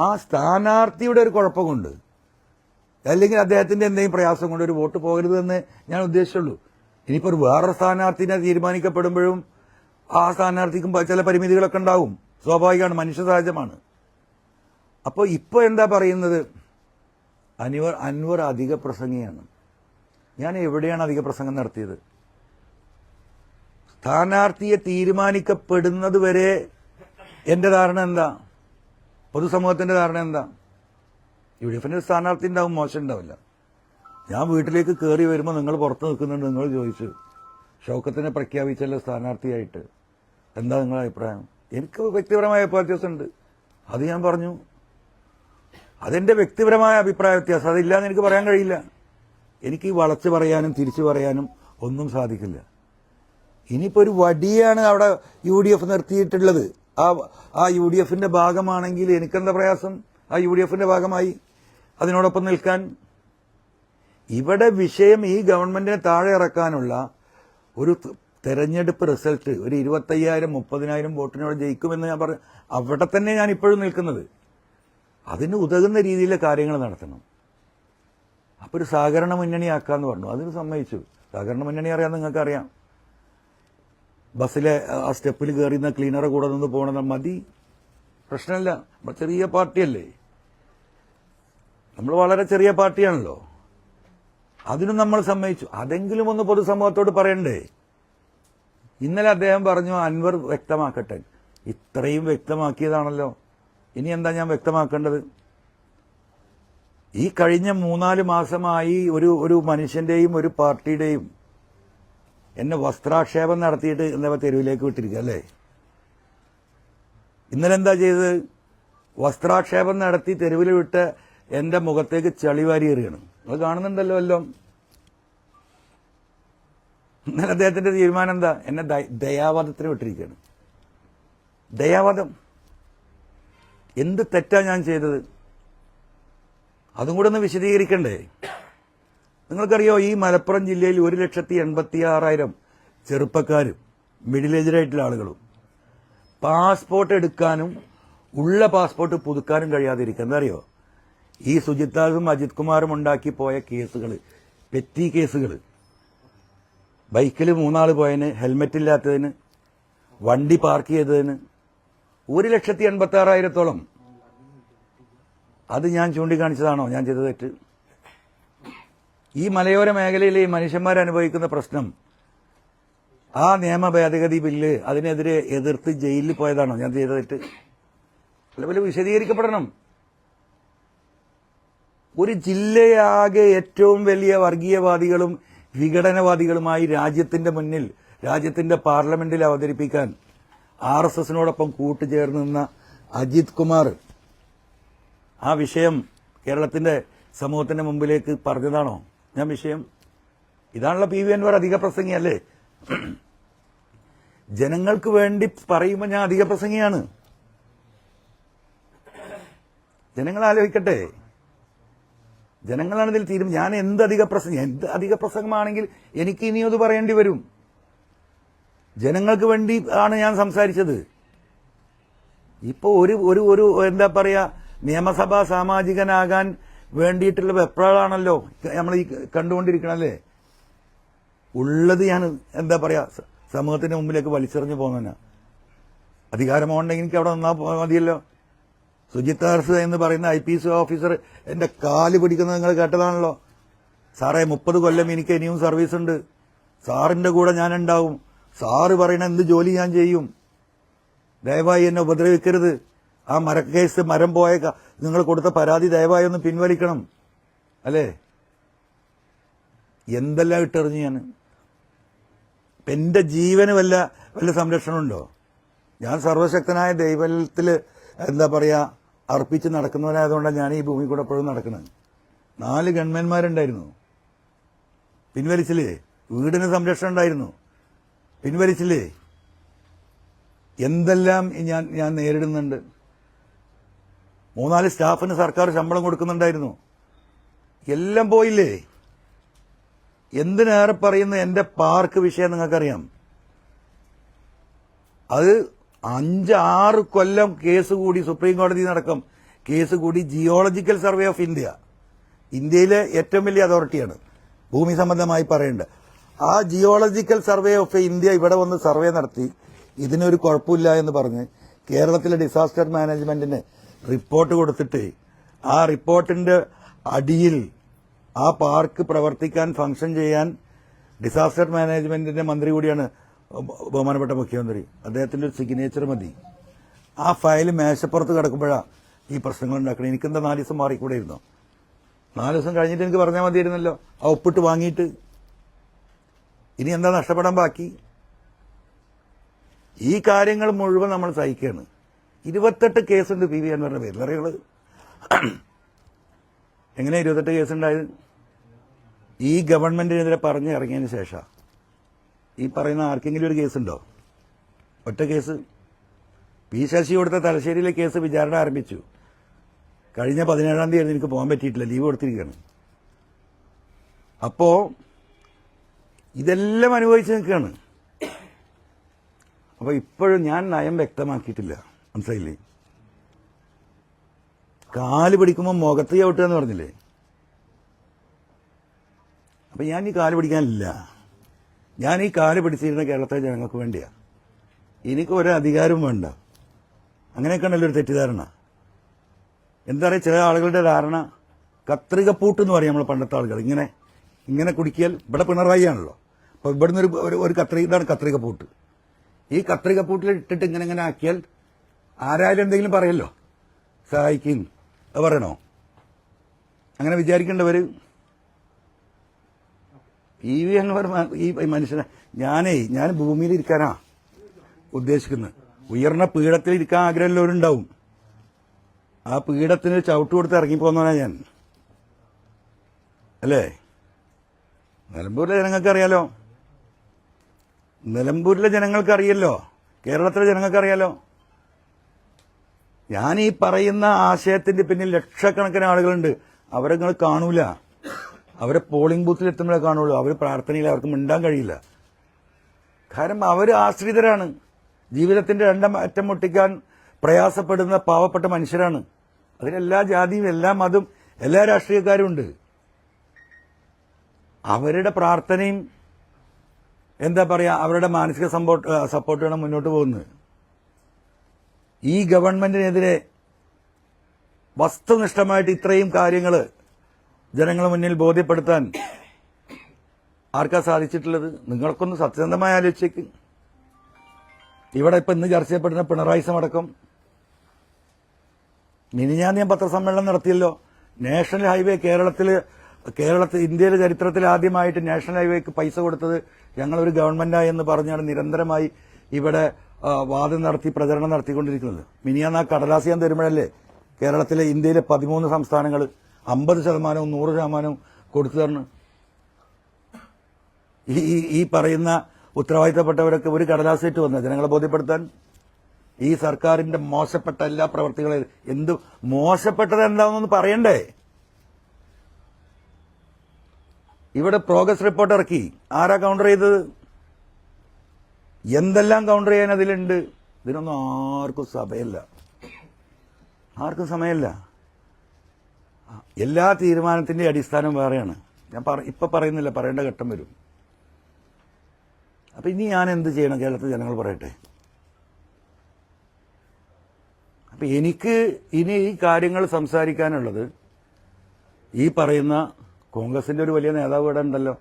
ആ സ്ഥാനാർത്ഥിയുടെ ഒരു കുഴപ്പം കൊണ്ട്, അല്ലെങ്കിൽ അദ്ദേഹത്തിന്റെ എന്തെങ്കിലും പ്രയാസം കൊണ്ട് ഒരു വോട്ട് പോകരുതെന്ന് ഞാൻ ഉദ്ദേശിച്ചുള്ളൂ. ഇനിയിപ്പോൾ ഒരു വേറൊരു സ്ഥാനാർത്ഥിനെ തീരുമാനിക്കപ്പെടുമ്പോഴും ആ സ്ഥാനാർത്ഥിക്കും ചില പരിമിതികളൊക്കെ ഉണ്ടാവും. സ്വാഭാവികമാണ്, മനുഷ്യ സഹജമാണ്. അപ്പോൾ ഇപ്പോൾ എന്താ പറയുന്നത്, അൻവർ അധിക പ്രസംഗിയാണ്. ഞാൻ എവിടെയാണ് അധിക പ്രസംഗം നടത്തിയത്? സ്ഥാനാർത്ഥിയെ തീരുമാനിക്കപ്പെടുന്നത് വരെ എന്റെ ധാരണ എന്താ, പൊതുസമൂഹത്തിന്റെ ധാരണ എന്താ? UDFന്റെ സ്ഥാനാർത്ഥി ഉണ്ടാവും, മോശം ഉണ്ടാവില്ല. ഞാൻ വീട്ടിലേക്ക് കയറി വരുമ്പോൾ നിങ്ങൾ പുറത്ത് നിൽക്കുന്നുണ്ട്, നിങ്ങൾ ചോദിച്ചു ഷൗക്കത്തിനെ പ്രഖ്യാപിച്ചല്ലോ സ്ഥാനാർത്ഥിയായിട്ട്, എന്താ നിങ്ങളുടെ അഭിപ്രായം? എനിക്ക് വ്യക്തിപരമായ അഭിപ്രായ വ്യത്യാസമുണ്ട്, അത് ഞാൻ പറഞ്ഞു. അതെന്റെ വ്യക്തിപരമായ അഭിപ്രായ വ്യത്യാസം, അതില്ലാന്ന് എനിക്ക് പറയാൻ കഴിയില്ല. എനിക്ക് വളച്ച് പറയാനും തിരിച്ചു പറയാനും ഒന്നും സാധിക്കില്ല. ഇനിയിപ്പോൾ ഒരു വടിയാണ് അവിടെ UDF നിർത്തിയിട്ടുള്ളത്. ആ UDFന്റെ ഭാഗമാണെങ്കിൽ എനിക്കെന്താ പ്രയാസം? ആ UDFന്റെ ഭാഗമായി അതിനോടൊപ്പം നിൽക്കാൻ. ഇവിടെ വിഷയം ഈ ഗവൺമെന്റിനെ താഴെ ഇറക്കാനുള്ള ഒരു തെരഞ്ഞെടുപ്പ് റിസൾട്ട്, ഒരു 25,000-30,000 വോട്ടിനോട് ജയിക്കുമെന്ന് ഞാൻ പറഞ്ഞു. അവിടെ തന്നെ ഞാൻ ഇപ്പോഴും നിൽക്കുന്നത്. അതിന് ഉതകുന്ന രീതിയിലെ കാര്യങ്ങൾ നടത്തണം. അപ്പോൾ ഒരു സഹകരണ മുന്നണിയാക്കാന്ന് പറഞ്ഞു, അതിന് സമ്മതിച്ചു. സഹകരണ മുന്നണി അറിയാൻ നിങ്ങൾക്കറിയാം, ബസ്സിലെ ആ സ്റ്റെപ്പിൽ കയറിയുന്ന ക്ലീനറെ കൂടെ നിന്ന് പോകണമെന്ന് മതി, പ്രശ്നമില്ല. നമ്മൾ ചെറിയ പാർട്ടിയല്ലേ, നമ്മൾ വളരെ ചെറിയ പാർട്ടിയാണല്ലോ, അതിനും നമ്മൾ സമ്മതിച്ചു. അതെങ്കിലും ഒന്ന് പൊതുസമൂഹത്തോട് പറയണ്ടേ? ഇന്നലെ അദ്ദേഹം പറഞ്ഞു അൻവർ വ്യക്തമാക്കട്ടെ. ഇത്രയും വ്യക്തമാക്കിയതാണല്ലോ, ഇനി എന്താ ഞാൻ വ്യക്തമാക്കേണ്ടത്? ഈ കഴിഞ്ഞ 3-4 മാസമായി ഒരു മനുഷ്യന്റെയും ഒരു പാർട്ടിയുടെയും എന്നെ വസ്ത്രാക്ഷേപം നടത്തിയിട്ട് എന്താ തെരുവിലേക്ക് വിട്ടിരിക്കുക അല്ലേ? ഇന്നലെ എന്താ ചെയ്തത്? വസ്ത്രാക്ഷേപം നടത്തി തെരുവിൽ വിട്ട് എന്റെ മുഖത്തേക്ക് ചളിവാരി എറിയണം. അത് കാണുന്നുണ്ടല്ലോ എല്ലാം. ഇന്നലെ അദ്ദേഹത്തിന്റെ തീരുമാനം എന്താ? എന്നെ ദയാവാദത്തിന് വിട്ടിരിക്കുകയാണ്. ദയാവാദം. എന്ത് തെറ്റാ ഞാൻ ചെയ്തത്? അതും കൂടെ ഒന്ന് വിശദീകരിക്കണ്ടേ? നിങ്ങൾക്കറിയോ, ഈ മലപ്പുറം ജില്ലയിൽ 1,86,000 ചെറുപ്പക്കാരും മിഡിൽ ഏജിലായിട്ടുള്ള ആളുകളും പാസ്പോർട്ട് എടുക്കാനും ഉള്ള പാസ്പോർട്ട് പുതുക്കാനും കഴിയാതിരിക്കുക. എന്താ അറിയോ? ഈ സുജിത്താസും അജിത് കുമാറും ഉണ്ടാക്കി പോയ കേസുകൾ, പെറ്റി കേസുകൾ, ബൈക്കിൽ 3 ആൾ പോയതിന്, ഹെൽമെറ്റ് ഇല്ലാത്തതിന്, വണ്ടി പാർക്ക് ചെയ്തതിന് 1,86,000 അത് ഞാൻ ചൂണ്ടിക്കാണിച്ചതാണോ ഞാൻ ചെയ്ത തെറ്റ്? ഈ മലയോര മേഖലയിലെ ഈ മനുഷ്യന്മാരനുഭവിക്കുന്ന പ്രശ്നം, ആ നിയമ ഭേദഗതി ബില്ല് അതിനെതിരെ എതിർത്ത് ജയിലിൽ പോയതാണോ ഞാൻ ചെയ്ത തെറ്റ്? അല്ല, വിശദീകരിക്കപ്പെടണം. ഒരു ജില്ലയാകെ ഏറ്റവും വലിയ വർഗീയവാദികളും വിഘടനവാദികളുമായി രാജ്യത്തിന്റെ മുന്നിൽ, രാജ്യത്തിന്റെ പാർലമെന്റിൽ അവതരിപ്പിക്കാൻ RSSനോടൊപ്പം കൂട്ടുചേർന്ന് നിന്ന അജിത് കുമാർ ആ വിഷയം കേരളത്തിന്റെ സമൂഹത്തിന്റെ മുമ്പിലേക്ക് പറഞ്ഞതാണോ? ഞാൻ വിഷയം ഇതാണല്ലോ PV അൻവർ അധിക പ്രസംഗിയല്ലേ? ജനങ്ങൾക്ക് വേണ്ടി പറയുമ്പോൾ ഞാൻ അധിക പ്രസംഗിയാണ്. ജനങ്ങൾ ആലോചിക്കട്ടെ. ജനങ്ങളാണ് ഇതിൽ തീരുമാനം. ഞാൻ എന്ത് അധിക പ്രസംഗമാണെങ്കിൽ എനിക്ക് ഇനിയും അത് പറയേണ്ടി വരും. ജനങ്ങൾക്ക് വേണ്ടി ആണ് ഞാൻ സംസാരിച്ചത്. ഇപ്പോ ഒരു എന്താ പറയാ, നിയമസഭാ സാമാജികനാകാൻ വേണ്ടിയിട്ടുള്ള വെപ്രാളാണല്ലോ നമ്മൾ ഈ കണ്ടുകൊണ്ടിരിക്കണല്ലേ. ഉള്ളത് ഞാൻ എന്താ പറയാ സമൂഹത്തിന്റെ മുമ്പിലേക്ക് വലിച്ചെറിഞ്ഞു പോകുന്നതിനാ. അധികാരമുണ്ടെങ്കിൽ എനിക്ക് അവിടെ നിന്നാ മതിയല്ലോ. സുജിത് ദാസ് എന്ന് പറയുന്ന IPS ഓഫീസർ എന്റെ കാല് പിടിക്കുന്നത് നിങ്ങൾ കേട്ടതാണല്ലോ. സാറേ 30 കൊല്ലം എനിക്ക് ഇനിയും സർവീസ് ഉണ്ട്, സാറിന്റെ കൂടെ ഞാൻ ഉണ്ടാവും, സാറ് പറയണ എന്ത് ജോലി ഞാൻ ചെയ്യും, ദയവായി എന്നെ ഉപദ്രവിക്കരുത്, ആ മരക്കേസ് മരം പോയ നിങ്ങൾ കൊടുത്ത പരാതി ദയവായി ഒന്ന് പിൻവലിക്കണം. അല്ലേ? എന്തെല്ലാം ഇട്ടെറിഞ്ഞു ഞാൻ. എന്റെ ജീവന് വല്ല സംരക്ഷണമുണ്ടോ? ഞാൻ സർവശക്തനായ ദൈവത്തില് എന്താ പറയാ അർപ്പിച്ച് നടക്കുന്നവനായതുകൊണ്ടാണ് ഞാൻ ഈ ഭൂമി കൂടെ എപ്പോഴും നടക്കുന്നത്. 4 ഗവൺമെന്റ്മാരുണ്ടായിരുന്നു, പിൻവലിച്ചില്ലേ? വീടിന് സംരക്ഷണം ഉണ്ടായിരുന്നു, പിൻവലിച്ചില്ലേ? എന്തെല്ലാം ഞാൻ നേരിടുന്നുണ്ട്. 3-4 സ്റ്റാഫിന് സർക്കാർ ശമ്പളം കൊടുക്കുന്നുണ്ടായിരുന്നു. എല്ലാം പോയില്ലേ? എന്തിനേറെ പറയുന്ന എന്റെ പാർക്ക് വിഷയം നിങ്ങൾക്കറിയാം. അത് 5-6 കൊല്ലം കേസ് കൂടി, സുപ്രീം കോടതി നടക്കം കേസ് കൂടി ജിയോളജിക്കൽ സർവേ ഓഫ് ഇന്ത്യയിലെ ഏറ്റവും വലിയ അതോറിറ്റിയാണ് ഭൂമി സംബന്ധമായി പറയേണ്ടത്. ആ ജിയോളജിക്കൽ സർവേ ഓഫ് ഇന്ത്യ ഇവിടെ വന്ന് സർവേ നടത്തി ഇതിനൊരു കുഴപ്പമില്ല എന്ന് പറഞ്ഞ് കേരളത്തിലെ ഡിസാസ്റ്റർ മാനേജ്മെന്റിന് റിപ്പോർട്ട് കൊടുത്തിട്ട് ആ റിപ്പോർട്ടിന്റെ അടിയിൽ ആ പാർക്ക് പ്രവർത്തിക്കാൻ ഫംഗ്ഷൻ ചെയ്യാൻ ഡിസാസ്റ്റർ മാനേജ്മെന്റിന്റെ മന്ത്രി കൂടിയാണ് ബഹുമാനപ്പെട്ട മുഖ്യമന്ത്രി. അദ്ദേഹത്തിന്റെ ഒരു സിഗ്നേച്ചർ മതി. ആ ഫയൽ മേശപ്പുറത്ത് കിടക്കുമ്പോഴാണ് ഈ പ്രശ്നങ്ങൾ ഉണ്ടാക്കണം. എനിക്കെന്താ 4 ദിവസം മാറിക്കൂടെ ഇരുന്നോ? 4 ദിവസം കഴിഞ്ഞിട്ട് എനിക്ക് പറഞ്ഞാൽ മതിയായിരുന്നല്ലോ, ആ ഒപ്പിട്ട് വാങ്ങിയിട്ട്. ഇനി എന്താ നഷ്ടപ്പെടാൻ ബാക്കി? ഈ കാര്യങ്ങൾ മുഴുവൻ നമ്മൾ സഹിക്കുകയാണ്. 28 കേസുണ്ട് PV അൻവറിന്റെ പേരിൽ. അറിയുള്ളത് എങ്ങനെ 28 കേസുണ്ടായത്? ഈ ഗവൺമെന്റിനെതിരെ പറഞ്ഞ് ഇറങ്ങിയതിന് ശേഷം ഈ പറയുന്ന ആർക്കെങ്കിലും ഒരു കേസുണ്ടോ? ഒറ്റ കേസ്. P ശശി കൊടുത്ത തലശ്ശേരിയിലെ കേസ് വിചാരണ ആരംഭിച്ചു. കഴിഞ്ഞ 17-ാം തീയതി എനിക്ക് പോകാൻ പറ്റിയിട്ടില്ല, ലീവ് കൊടുത്തിരിക്കുകയാണ്. അപ്പോ ഇതെല്ലാം അനുഭവിച്ച് നിൽക്കുകയാണ്. അപ്പൊ ഇപ്പോഴും ഞാൻ നയം വ്യക്തമാക്കിയിട്ടില്ല, മനസ്സിലായില്ലേ? കാല് പിടിക്കുമ്പോൾ മുഖത്ത് ചവിട്ടുക എന്ന് പറഞ്ഞില്ലേ? അപ്പൊ ഞാൻ ഈ കാല് പിടിക്കാനില്ല. ഞാൻ ഈ കാല് പിടിച്ചിരുന്ന കേരളത്തിലെ ജനങ്ങൾക്ക് വേണ്ടിയാ. എനിക്ക് ഒരു അധികാരവും വേണ്ട. അങ്ങനെയൊക്കെ ഉണ്ടല്ലോ ഒരു തെറ്റിദ്ധാരണ. എന്താ പറയുക, ചില ആളുകളുടെ ധാരണ കത്രികപ്പൂട്ട് എന്ന് പറയും നമ്മൾ പണ്ടത്തെ ആളുകൾ. ഇങ്ങനെ കുടിക്കിയാൽ, ഇവിടെ പിണറായി ആണല്ലോ, അപ്പൊ ഇവിടുന്ന് ഒരു ഇതാണ് കത്രികപ്പൂട്ട്. ഈ കത്രികപ്പൂട്ടിൽ ഇട്ടിട്ട് ഇങ്ങനെ ആക്കിയാൽ ആരായാലും എന്തെങ്കിലും പറയല്ലോ, സഹായിക്കും. അത് പറയണോ? അങ്ങനെ വിചാരിക്കേണ്ടവര് PV അൻവർ ഈ മനുഷ്യനെ ഞാൻ ഭൂമിയിൽ ഇരിക്കാനാ ഉദ്ദേശിക്കുന്നത്. ഉയർന്ന പീഠത്തിൽ ഇരിക്കാൻ ആഗ്രഹമുള്ളവരുണ്ടാവും. ആ പീഠത്തിന് ചവിട്ട് കൊടുത്ത് ഇറങ്ങിപ്പോന്നവനാ ഞാൻ, അല്ലേ? നിലമ്പൂരിലെ ജനങ്ങൾക്കറിയാലോ, നിലമ്പൂരിലെ ജനങ്ങൾക്കറിയല്ലോ, കേരളത്തിലെ ജനങ്ങൾക്കറിയാലോ. ഞാൻ ഈ പറയുന്ന ആശയത്തിന്റെ പിന്നിൽ ലക്ഷക്കണക്കിന് ആളുകളുണ്ട്. അവരെ നിങ്ങൾ കാണൂല. അവരെ പോളിംഗ് ബൂത്തിൽ എത്തുമ്പോഴേ കാണുള്ളൂ. അവർ പ്രാർത്ഥനയിൽ അവർക്ക് മിണ്ടാൻ കഴിയില്ല. കാരണം അവർ ആശ്രിതരാണ്. ജീവിതത്തിന്റെ രണ്ടാം അറ്റം മുട്ടിക്കാൻ പ്രയാസപ്പെടുന്ന പാവപ്പെട്ട മനുഷ്യരാണ്. അതിലെല്ലാ ജാതിയും എല്ലാ മതവും എല്ലാ രാഷ്ട്രീയക്കാരും ഉണ്ട്. അവരുടെ പ്രാർത്ഥനയും എന്താ പറയാ അവരുടെ മാനസിക സപ്പോർട്ടാണ് മുന്നോട്ട് പോകുന്നത്. ഈ ഗവൺമെന്റിനെതിരെ വസ്തുനിഷ്ഠമായിട്ട് ഇത്രയും കാര്യങ്ങൾ ജനങ്ങളുടെ മുന്നിൽ ബോധ്യപ്പെടുത്താൻ ആർക്കാ സാധിച്ചിട്ടുള്ളത്? നിങ്ങൾക്കൊന്ന് സത്യസന്ധമായി ആലോചിച്ചേക്ക്. ഇവിടെ ഇപ്പൊ ഇന്ന് ചർച്ച ചെയ്യപ്പെടുന്ന പിണറായി സമടക്കം മിനിഞ്ഞാന്ന് ഞാൻ പത്രസമ്മേളനം നടത്തിയല്ലോ. നാഷണൽ ഹൈവേ കേരളത്തിൽ ഇന്ത്യയിലെ ചരിത്രത്തിൽ ആദ്യമായിട്ട് നാഷണൽ ഹൈവേക്ക് പൈസ കൊടുത്തത് ഞങ്ങളൊരു ഗവൺമെന്റായി എന്ന് പറഞ്ഞാണ് നിരന്തരമായി ഇവിടെ വാദം നടത്തി പ്രചരണം നടത്തിക്കൊണ്ടിരിക്കുന്നത്. മിനിയാന്ന് ആ കടലാസ് ഞാൻ തരുമ്പോഴല്ലേ കേരളത്തിലെ ഇന്ത്യയിലെ 13 സംസ്ഥാനങ്ങൾ 50%, 100% കൊടുത്തു തരണം. ഈ പറയുന്ന ഉത്തരവാദിത്തപ്പെട്ടവരൊക്കെ ഒരു കടലാസേറ്റ് വന്ന ജനങ്ങളെ ബോധ്യപ്പെടുത്താൻ ഈ സർക്കാരിന്റെ മോശപ്പെട്ട എല്ലാ പ്രവർത്തികളും എന്ത് മോശപ്പെട്ടത് എന്താണെന്നൊന്ന് പറയണ്ടേ? ഇവിടെ പ്രോഗ്രസ് റിപ്പോർട്ട് ഇറക്കി, ആരാ കൗണ്ടർ ചെയ്തത്? എന്തെല്ലാം കൗണ്ടർ ചെയ്യാൻ അതിലുണ്ട്? ഇതിനൊന്നും ആർക്കും സമയമില്ല. എല്ലാ തീരുമാനത്തിന്റെ അടിസ്ഥാനം വേറെയാണ്. ഞാൻ ഇപ്പൊ പറയുന്നില്ല, പറയേണ്ട ഘട്ടം വരും. അപ്പൊ ഇനി ഞാൻ എന്ത് ചെയ്യണം? കേരളത്തിൽ ജനങ്ങൾ പറയട്ടെ. അപ്പൊ എനിക്ക് ഇനി ഈ കാര്യങ്ങൾ സംസാരിക്കാനുള്ളത് ഈ പറയുന്ന കോൺഗ്രസിന്റെ ഒരു വലിയ നേതാവ് ഇവിടെ ഉണ്ടല്ലോ,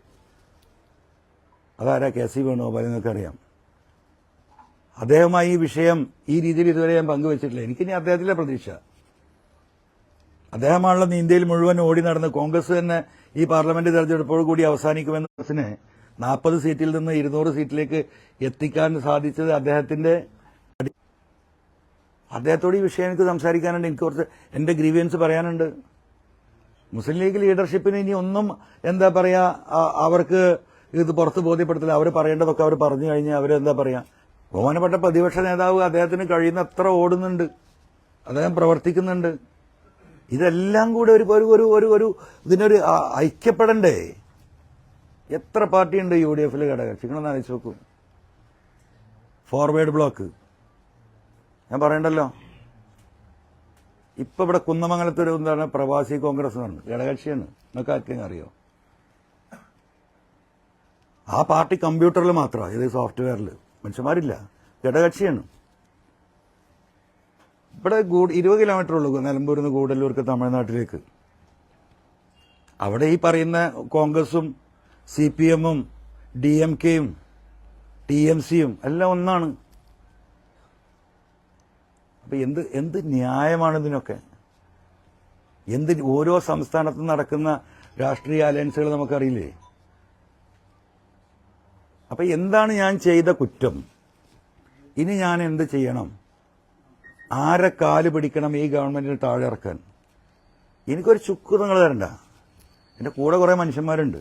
അതാരാ? K C Venugopal. എന്നൊക്കെ അറിയാം. അദ്ദേഹമായി ഈ വിഷയം ഈ രീതിയിൽ ഇതുവരെ ഞാൻ പങ്കുവച്ചിട്ടില്ല. എനിക്കിനി അദ്ദേഹത്തിലെ പ്രതീക്ഷ. അദ്ദേഹമാണല്ലോ ഇന്ത്യയിൽ മുഴുവൻ ഓടി നടന്ന് കോൺഗ്രസ് തന്നെ ഈ പാർലമെന്റ് തെരഞ്ഞെടുപ്പോട് കൂടി അവസാനിക്കുമെന്ന കോൺഗ്രസിനെ 40 സീറ്റിൽ നിന്ന് 200 സീറ്റിലേക്ക് എത്തിക്കാൻ സാധിച്ചത് അദ്ദേഹത്തോട് ഈ വിഷയം എനിക്ക് സംസാരിക്കാനുണ്ട്. എനിക്ക് കുറച്ച് എന്റെ ഗ്രീവിയൻസ് പറയാനുണ്ട്. മുസ്ലിം ലീഗ് ലീഡർഷിപ്പിന് ഇനി ഒന്നും എന്താ പറയാ, അവർക്ക് ഇത് പുറത്ത് ബോധ്യപ്പെടുത്തില്ല. അവർ പറയേണ്ടതൊക്കെ അവർ പറഞ്ഞു കഴിഞ്ഞാൽ അവരെന്താ പറയാ, ബഹുമാനപ്പെട്ട പ്രതിപക്ഷ നേതാവ് അദ്ദേഹത്തിന് കഴിയുന്നത്ര ഓടുന്നുണ്ട്, അദ്ദേഹം പ്രവർത്തിക്കുന്നുണ്ട്. ഇതെല്ലാം കൂടെ ഒരു ഇതിനൊരു ഐക്യപ്പെടണ്ടേ? എത്ര പാർട്ടിയുണ്ട് UDF-ൽ ഘടകകക്ഷികളെന്ന് ആലോചിച്ച് നോക്കൂ. ഫോർവേഡ് ബ്ലോക്ക് ഞാൻ പറയണ്ടല്ലോ. ഇപ്പൊ ഇവിടെ കുന്നമംഗലത്തൊരു എന്താണ് പ്രവാസി കോൺഗ്രസ് എന്ന് പറഞ്ഞു, ഘടകകക്ഷിയാണ്. നിങ്ങൾക്ക് ആർക്കെങ്കിലും അറിയോ? ആ പാർട്ടി കമ്പ്യൂട്ടറിൽ മാത്രമാണ്, ഇത് സോഫ്റ്റ്വെയറിൽ മനുഷ്യന്മാരില്ല. ഘടകകക്ഷിയാണ്. ഇവിടെ 20 കിലോമീറ്റർ ഉള്ളൂ നിലമ്പൂരിൽ നിന്ന് ഗൂഡല്ലൂർക്ക്, തമിഴ്നാട്ടിലേക്ക്. അവിടെ ഈ പറയുന്ന കോൺഗ്രസും CPM-ഉം DMK-യും TMC-യും എല്ലാം ഒന്നാണ്. അപ്പൊ എന്ത് ന്യായമാണ് ഇതിനൊക്കെ? ഓരോ സംസ്ഥാനത്തും നടക്കുന്ന രാഷ്ട്രീയ അലയൻസുകൾ നമുക്കറിയില്ലേ? അപ്പൊ എന്താണ് ഞാൻ ചെയ്ത കുറ്റം? ഇനി ഞാൻ എന്ത് ചെയ്യണം? ആരെ കാല് പിടിക്കണം ഈ ഗവൺമെന്റിന് താഴെ ഇറക്കാൻ? എനിക്കൊരു ചുക്ക് നിങ്ങൾ തരണ്ട. എന്റെ കൂടെ കുറെ മനുഷ്യന്മാരുണ്ട്.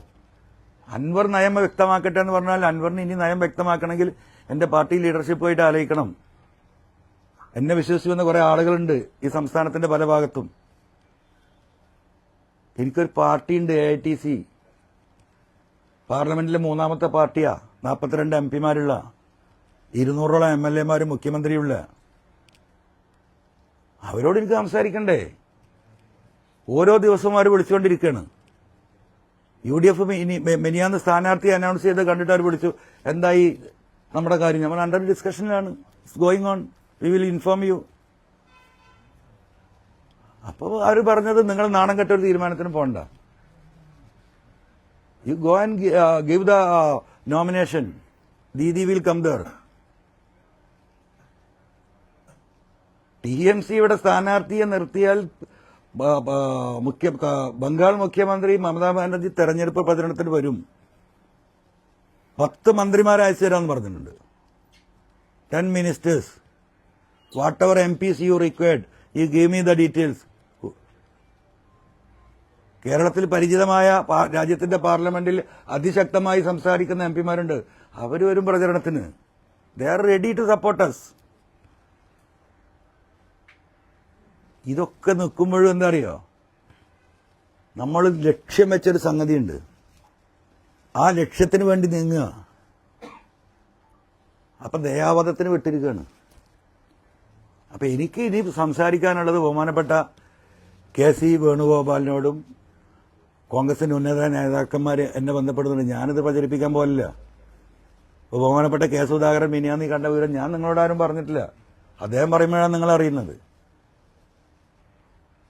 അൻവർ നയം വ്യക്തമാക്കട്ടെ എന്ന് പറഞ്ഞാൽ അൻവറിന് ഇനി നയം വ്യക്തമാക്കണമെങ്കിൽ എന്റെ പാർട്ടി ലീഡർഷിപ്പുമായിട്ട് ആലോചിക്കണം. എന്നെ വിശ്വസിക്കുന്ന കുറെ ആളുകളുണ്ട് ഈ സംസ്ഥാനത്തിന്റെ പല ഭാഗത്തും. എനിക്കൊരു പാർട്ടിയുണ്ട്, AITC. പാർലമെന്റിലെ 3ാമത്തെ പാർട്ടിയാ, 42 MP-മാരുള്ള, 200ഓളം MLA-മാരും മുഖ്യമന്ത്രിയുള്ള. അവരോട് എനിക്ക് സംസാരിക്കണ്ടേ? ഓരോ ദിവസവും അവർ വിളിച്ചുകൊണ്ടിരിക്കുകയാണ്. UDF മെനിയാന്ന് സ്ഥാനാർത്ഥി അനൗൺസ് ചെയ്ത് കണ്ടിട്ട് അവർ വിളിച്ചു, എന്തായി നമ്മുടെ കാര്യം? നമ്മൾ അണ്ടർ ഡിസ്കഷനിലാണ്, it's going on, we will inform you. അപ്പോൾ അവർ പറഞ്ഞത് നിങ്ങൾ നാണം കെട്ട ഒരു തീരുമാനത്തിന് പോകണ്ട, you go and give the nomination, Didi will come there. TMC ഇവിടെ സ്ഥാനാർത്ഥിയെ നിർത്തിയാൽ ബംഗാൾ മുഖ്യമന്ത്രി മമതാ ബാനർജി തെരഞ്ഞെടുപ്പ് പ്രചരണത്തിന് വരും. 10 മന്ത്രിമാരെ അയച്ചു തരാമെന്ന് പറഞ്ഞിട്ടുണ്ട്. 10 ministers, whatever MPs you required, you give me the details. കേരളത്തിൽ പരിചിതമായ രാജ്യത്തിന്റെ പാർലമെന്റിൽ അതിശക്തമായി സംസാരിക്കുന്ന MP-മാരുണ്ട്. അവർ വരും പ്രചരണത്തിന്. They are ready to support us. ഇതൊക്കെ നിൽക്കുമ്പോഴും എന്താ അറിയോ, നമ്മൾ ലക്ഷ്യം വെച്ചൊരു സംഗതിയുണ്ട്, ആ ലക്ഷ്യത്തിന് വേണ്ടി നീങ്ങുക. അപ്പൊ ദയാവധത്തിന് വിട്ടിരിക്കുകയാണ്. അപ്പൊ എനിക്ക് ഇനി സംസാരിക്കാനുള്ളത് ബഹുമാനപ്പെട്ട KC വേണുഗോപാലിനോടും കോൺഗ്രസിന്റെ ഉന്നത നേതാക്കന്മാർ എന്നെ ബന്ധപ്പെടുന്നുണ്ട്. ഞാനിത് പ്രചരിപ്പിക്കാൻ പോലില്ല. ബഹുമാനപ്പെട്ട K സുധാകരൻ മിനിയാന്ന് കണ്ട വിവരം ഞാൻ നിങ്ങളോട് ആരും പറഞ്ഞിട്ടില്ല. അദ്ദേഹം പറയുമ്പോഴാണ് നിങ്ങൾ അറിയുന്നത്.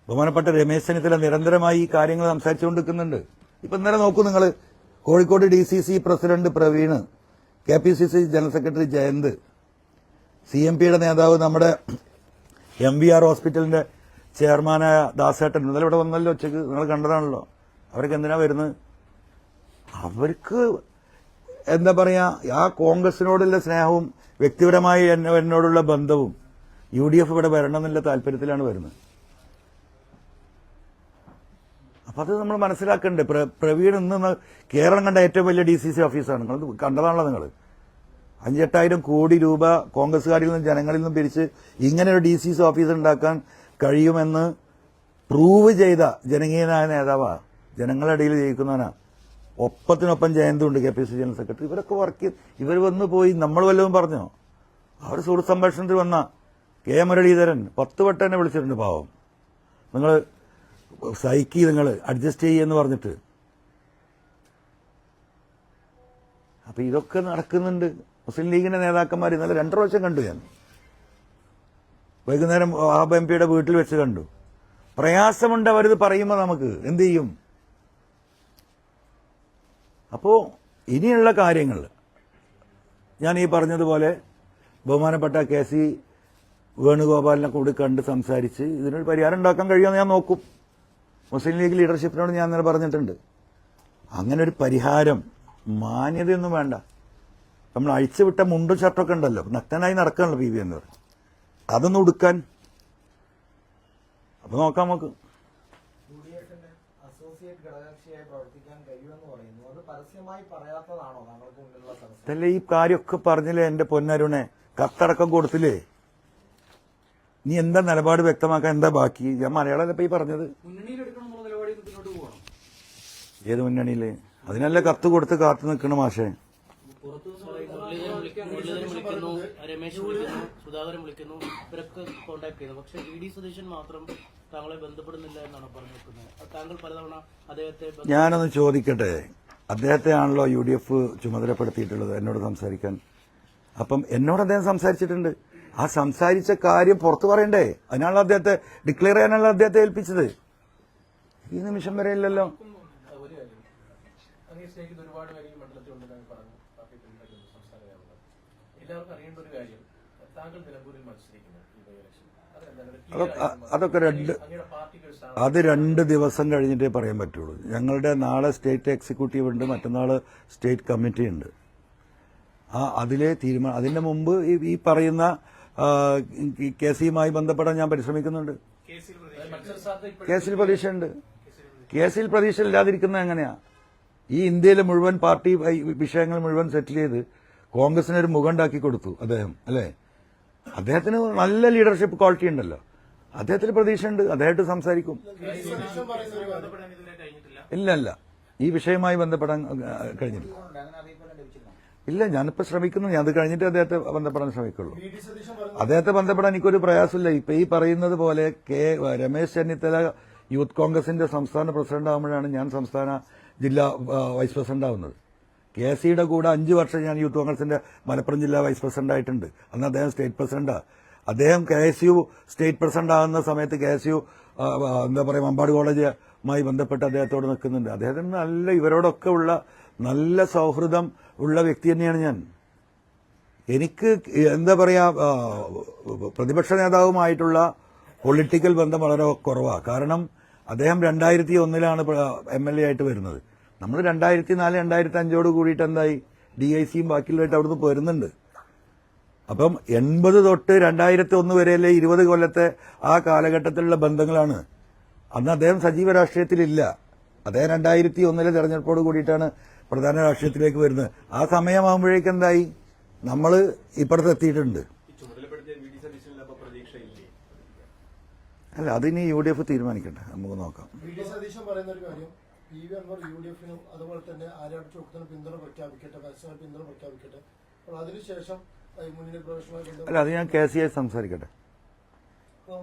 ബഹുമാനപ്പെട്ട രമേശ് ചെന്നിത്തല നിരന്തരമായി ഈ കാര്യങ്ങൾ സംസാരിച്ചുകൊണ്ടിരിക്കുന്നുണ്ട്. ഇപ്പൊ ഇന്നലെ നോക്കൂ നിങ്ങൾ, Kozhikode DCC president Praveen, KPCC general secretary Jayanth, CMPയുടെ നേതാവ് നമ്മുടെ MVR ഹോസ്പിറ്റലിന്റെ ചെയർമാനായ ദാസേട്ടൻ ഇന്നലെ ഇവിടെ വന്നല്ലോ, ഉച്ചയ്ക്ക് നിങ്ങൾ കണ്ടതാണല്ലോ. അവർക്ക് എന്തിനാ വരുന്നത്? അവർക്ക് എന്താ പറയാ, ആ കോൺഗ്രസിനോടുള്ള സ്നേഹവും വ്യക്തിപരമായി എന്നോടുള്ള ബന്ധവും UDF ഇവിടെ വരണം എന്നുള്ള താല്പര്യത്തിലാണ് വരുന്നത്. അപ്പൊ അത് നമ്മൾ മനസ്സിലാക്കണ്ടേ. പ്രവീൺ ഇന്ന് കേരളം കണ്ട ഏറ്റവും വലിയ DCC ഓഫീസാണ്. നിങ്ങൾ കണ്ടതാണല്ലോ. നിങ്ങൾ 5-8,000 കോടി രൂപ കോൺഗ്രസ്സുകാരിൽ നിന്നും ജനങ്ങളിൽ നിന്നും പിരിച്ച് ഇങ്ങനെ ഒരു DCC ഓഫീസ് ഉണ്ടാക്കാൻ കഴിയുമെന്ന് പ്രൂവ് ചെയ്ത ജനകീയനായ നേതാവാ, ജനങ്ങളുടെ ഇടയിൽ ജയിക്കുന്നവനാ. ഒപ്പത്തിനൊപ്പം ജയന്തുണ്ട് KPCC ജനറൽ സെക്രട്ടറി. ഇവരൊക്കെ വർക്ക് ഇവർ വന്നു പോയി. നമ്മൾ വല്ലതും പറഞ്ഞോ? അവർ സുഹൃത്ത് സംഭാഷണത്തിൽ വന്ന KM മുരളീധരൻ 10 വട്ടം എന്നെ വിളിച്ചിട്ടുണ്ട്. പാവം, നിങ്ങൾ സൈക്കി, നിങ്ങൾ അഡ്ജസ്റ്റ് ചെയ്യുമെന്ന് പറഞ്ഞിട്ട്. അപ്പൊ ഇതൊക്കെ നടക്കുന്നുണ്ട്. മുസ്ലിം ലീഗിന്റെ നേതാക്കന്മാർ ഇന്നലെ 2 പ്രാവശ്യം കണ്ടു ഞാൻ. വൈകുന്നേരം വഹാബ് MP വീട്ടിൽ വെച്ച് കണ്ടു. പ്രയാസമുണ്ട് അവരിത് പറയുമ്പോൾ നമുക്ക് എന്ത് ചെയ്യും? അപ്പോ ഇനിയുള്ള കാര്യങ്ങൾ ഞാൻ ഈ പറഞ്ഞതുപോലെ ബഹുമാനപ്പെട്ട KC വേണുഗോപാലിനെ കൂടി കണ്ട് സംസാരിച്ച് ഇതിനൊരു പരിഹാരം ഉണ്ടാക്കാൻ കഴിയുമെന്ന് ഞാൻ നോക്കും. മുസ്ലിം ലീഗ് ലീഡർഷിപ്പിനോട് ഞാൻ ഇന്നലെ പറഞ്ഞിട്ടുണ്ട്. അങ്ങനെ ഒരു പരിഹാരം, മാന്യതയൊന്നും വേണ്ട. നമ്മൾ അഴിച്ചുവിട്ട മുണ്ടും ഷർട്ടൊക്കെ ഉണ്ടല്ലോ, നഗ്നനായി നടക്കാണല്ലോ PV എന്നവർ, അതൊന്നും ഉടുക്കാൻ. അപ്പൊ നോക്കാം നമുക്ക്. അതല്ലേ ഈ കാര്യമൊക്കെ പറഞ്ഞില്ലേ എന്റെ പൊന്നരുണെ, കത്തടക്കം കൊടുത്തില്ലേ? നീ എന്താ നിലപാട് വ്യക്തമാക്കാൻ എന്താ ബാക്കി? ഞാൻ മലയാളമല്ല ഇപ്പൊ ഈ പറഞ്ഞത്. ഏത് മുന്നണിയില്? അതിനല്ലേ കത്ത് കൊടുത്ത് കാത്തു നിൽക്കണം മാഷേ. രമേശ് വിളിക്കുന്നു, സുധാകരൻ വിളിക്കുന്നു, ഇവരൊക്കെ കോൺടാക്ട് ചെയ്തു. പക്ഷെ VD സതീശൻ മാത്രം താങ്കളെ ബന്ധപ്പെടുന്നില്ല എന്നാണ് പറഞ്ഞിരിക്കുന്നത്. താങ്കൾ പലതവണ അദ്ദേഹത്തെ ഞാനൊന്ന് ചോദിക്കട്ടെ, അദ്ദേഹത്തെ ആണല്ലോ UDF ചുമതലപ്പെടുത്തിയിട്ടുള്ളത് എന്നോട് സംസാരിക്കാൻ. അപ്പം എന്നോട് അദ്ദേഹം സംസാരിച്ചിട്ടുണ്ട്. ആ സംസാരിച്ച കാര്യം പുറത്തു പറയണ്ടേ? അതിനാണല്ലോ അദ്ദേഹത്തെ ഡിക്ലെയർ ചെയ്യാനാണല്ലോ അദ്ദേഹത്തെ ഏൽപ്പിച്ചത്. ഈ നിമിഷം വരെ ഇല്ലല്ലോ. അതൊക്കെ 2 ദിവസം കഴിഞ്ഞിട്ടേ പറയാൻ പറ്റുള്ളൂ. ഞങ്ങളുടെ നാളെ സ്റ്റേറ്റ് എക്സിക്യൂട്ടീവ് ഉണ്ട്, മറ്റന്നാൾ സ്റ്റേറ്റ് കമ്മിറ്റി ഉണ്ട്. അതിലെ തീരുമാനം, അതിന്റെ മുമ്പ് ഈ പറയുന്ന കേസുമായി ബന്ധപ്പെടാൻ ഞാൻ പരിശ്രമിക്കുന്നുണ്ട്. കേസിൽ പ്രതീക്ഷ ഉണ്ട്. കേസിൽ പ്രതീക്ഷ ഇല്ലാതിരിക്കുന്നത് എങ്ങനെയാ? ഈ ഇന്ത്യയിലെ മുഴുവൻ പാർട്ടി വിഷയങ്ങൾ മുഴുവൻ സെറ്റിൽ ചെയ്ത് കോൺഗ്രസിനൊരു മുഖം ഉണ്ടാക്കി കൊടുത്തു അദ്ദേഹം, അല്ലേ? അദ്ദേഹത്തിന് നല്ല ലീഡർഷിപ്പ് ക്വാളിറ്റി ഉണ്ടല്ലോ. അദ്ദേഹത്തിന് പ്രതീക്ഷയുണ്ട്, അദ്ദേഹമായിട്ട് സംസാരിക്കും. ഇല്ല, ഈ വിഷയവുമായി ബന്ധപ്പെടാൻ കഴിഞ്ഞിട്ടില്ല. ഇല്ല, ഞാനിപ്പോ ശ്രമിക്കുന്നു. ഞാൻ അത് കഴിഞ്ഞിട്ട് അദ്ദേഹത്തെ ബന്ധപ്പെടാൻ ശ്രമിക്കുള്ളൂ. അദ്ദേഹത്തെ ബന്ധപ്പെടാൻ എനിക്കൊരു പ്രയാസമില്ല. ഇപ്പൊ ഈ പറയുന്നത് പോലെ രമേശ് ചെന്നിത്തല യൂത്ത് കോൺഗ്രസിന്റെ സംസ്ഥാന പ്രസിഡന്റ് ആകുമ്പോഴാണ് ഞാൻ സംസ്ഥാന ജില്ലാ വൈസ് പ്രസിഡന്റ് ആവുന്നത്. KCയുടെ കൂടെ 5 വർഷം ഞാൻ യൂത്ത് കോൺഗ്രസിന്റെ മലപ്പുറം ജില്ലാ വൈസ് പ്രസിഡന്റ് ആയിട്ടുണ്ട്. അന്ന് അദ്ദേഹം സ്റ്റേറ്റ് പ്രസിഡന്റാ. അദ്ദേഹം KSU സ്റ്റേറ്റ് പ്രസിഡന്റ് ആകുന്ന സമയത്ത് KSU എന്താ പറയുക, മമ്പാട് കോളേജുമായി ബന്ധപ്പെട്ട് അദ്ദേഹത്തോട് നിൽക്കുന്നുണ്ട്. അദ്ദേഹത്തിന് നല്ല, ഇവരോടൊക്കെ ഉള്ള നല്ല സൗഹൃദം ഉള്ള വ്യക്തി തന്നെയാണ് ഞാൻ. എനിക്ക് എന്താ പറയാ, പ്രതിപക്ഷ നേതാവുമായിട്ടുള്ള പൊളിറ്റിക്കൽ ബന്ധം വളരെ കുറവാണ്. കാരണം അദ്ദേഹം 2001 MLA ആയിട്ട് വരുന്നത്. നമ്മൾ 2004, 2005 കൂടിയിട്ട് എന്തായി, DICയും ബാക്കിയുള്ളതായിട്ട് അവിടുന്ന് പോരുന്നുണ്ട്. അപ്പം 80 തൊട്ട് 2001 വരെയല്ലേ 20 കൊല്ലത്തെ ആ കാലഘട്ടത്തിലുള്ള ബന്ധങ്ങളാണ്. അന്ന് അദ്ദേഹം സജീവ രാഷ്ട്രീയത്തിലില്ല. അദ്ദേഹം 2001 തെരഞ്ഞെടുപ്പോട് കൂടിയിട്ടാണ് പ്രധാന രാഷ്ട്രീയത്തിലേക്ക് വരുന്നത്. ആ സമയമാകുമ്പോഴേക്കും എന്തായി, നമ്മൾ ഇപ്പുറത്ത് എത്തിയിട്ടുണ്ട്. അല്ല, അതിനി UDF തീരുമാനിക്കട്ടെ, നമുക്ക് നോക്കാം. PV അൻവർ UDFനും അതുപോലെ തന്നെ ആര്യാട് ചോക്കത്തിന് പിന്തുണ പ്രഖ്യാപിക്കട്ടെ, പരസ്യമായി പിന്തുണ പ്രഖ്യാപിക്കട്ടെ. അപ്പോൾ അതിനുശേഷം മുന്നണി പ്രവേശനമായി അല്ല, അത് ഞാൻ KC സംസാരിക്കട്ടെ. ഇപ്പം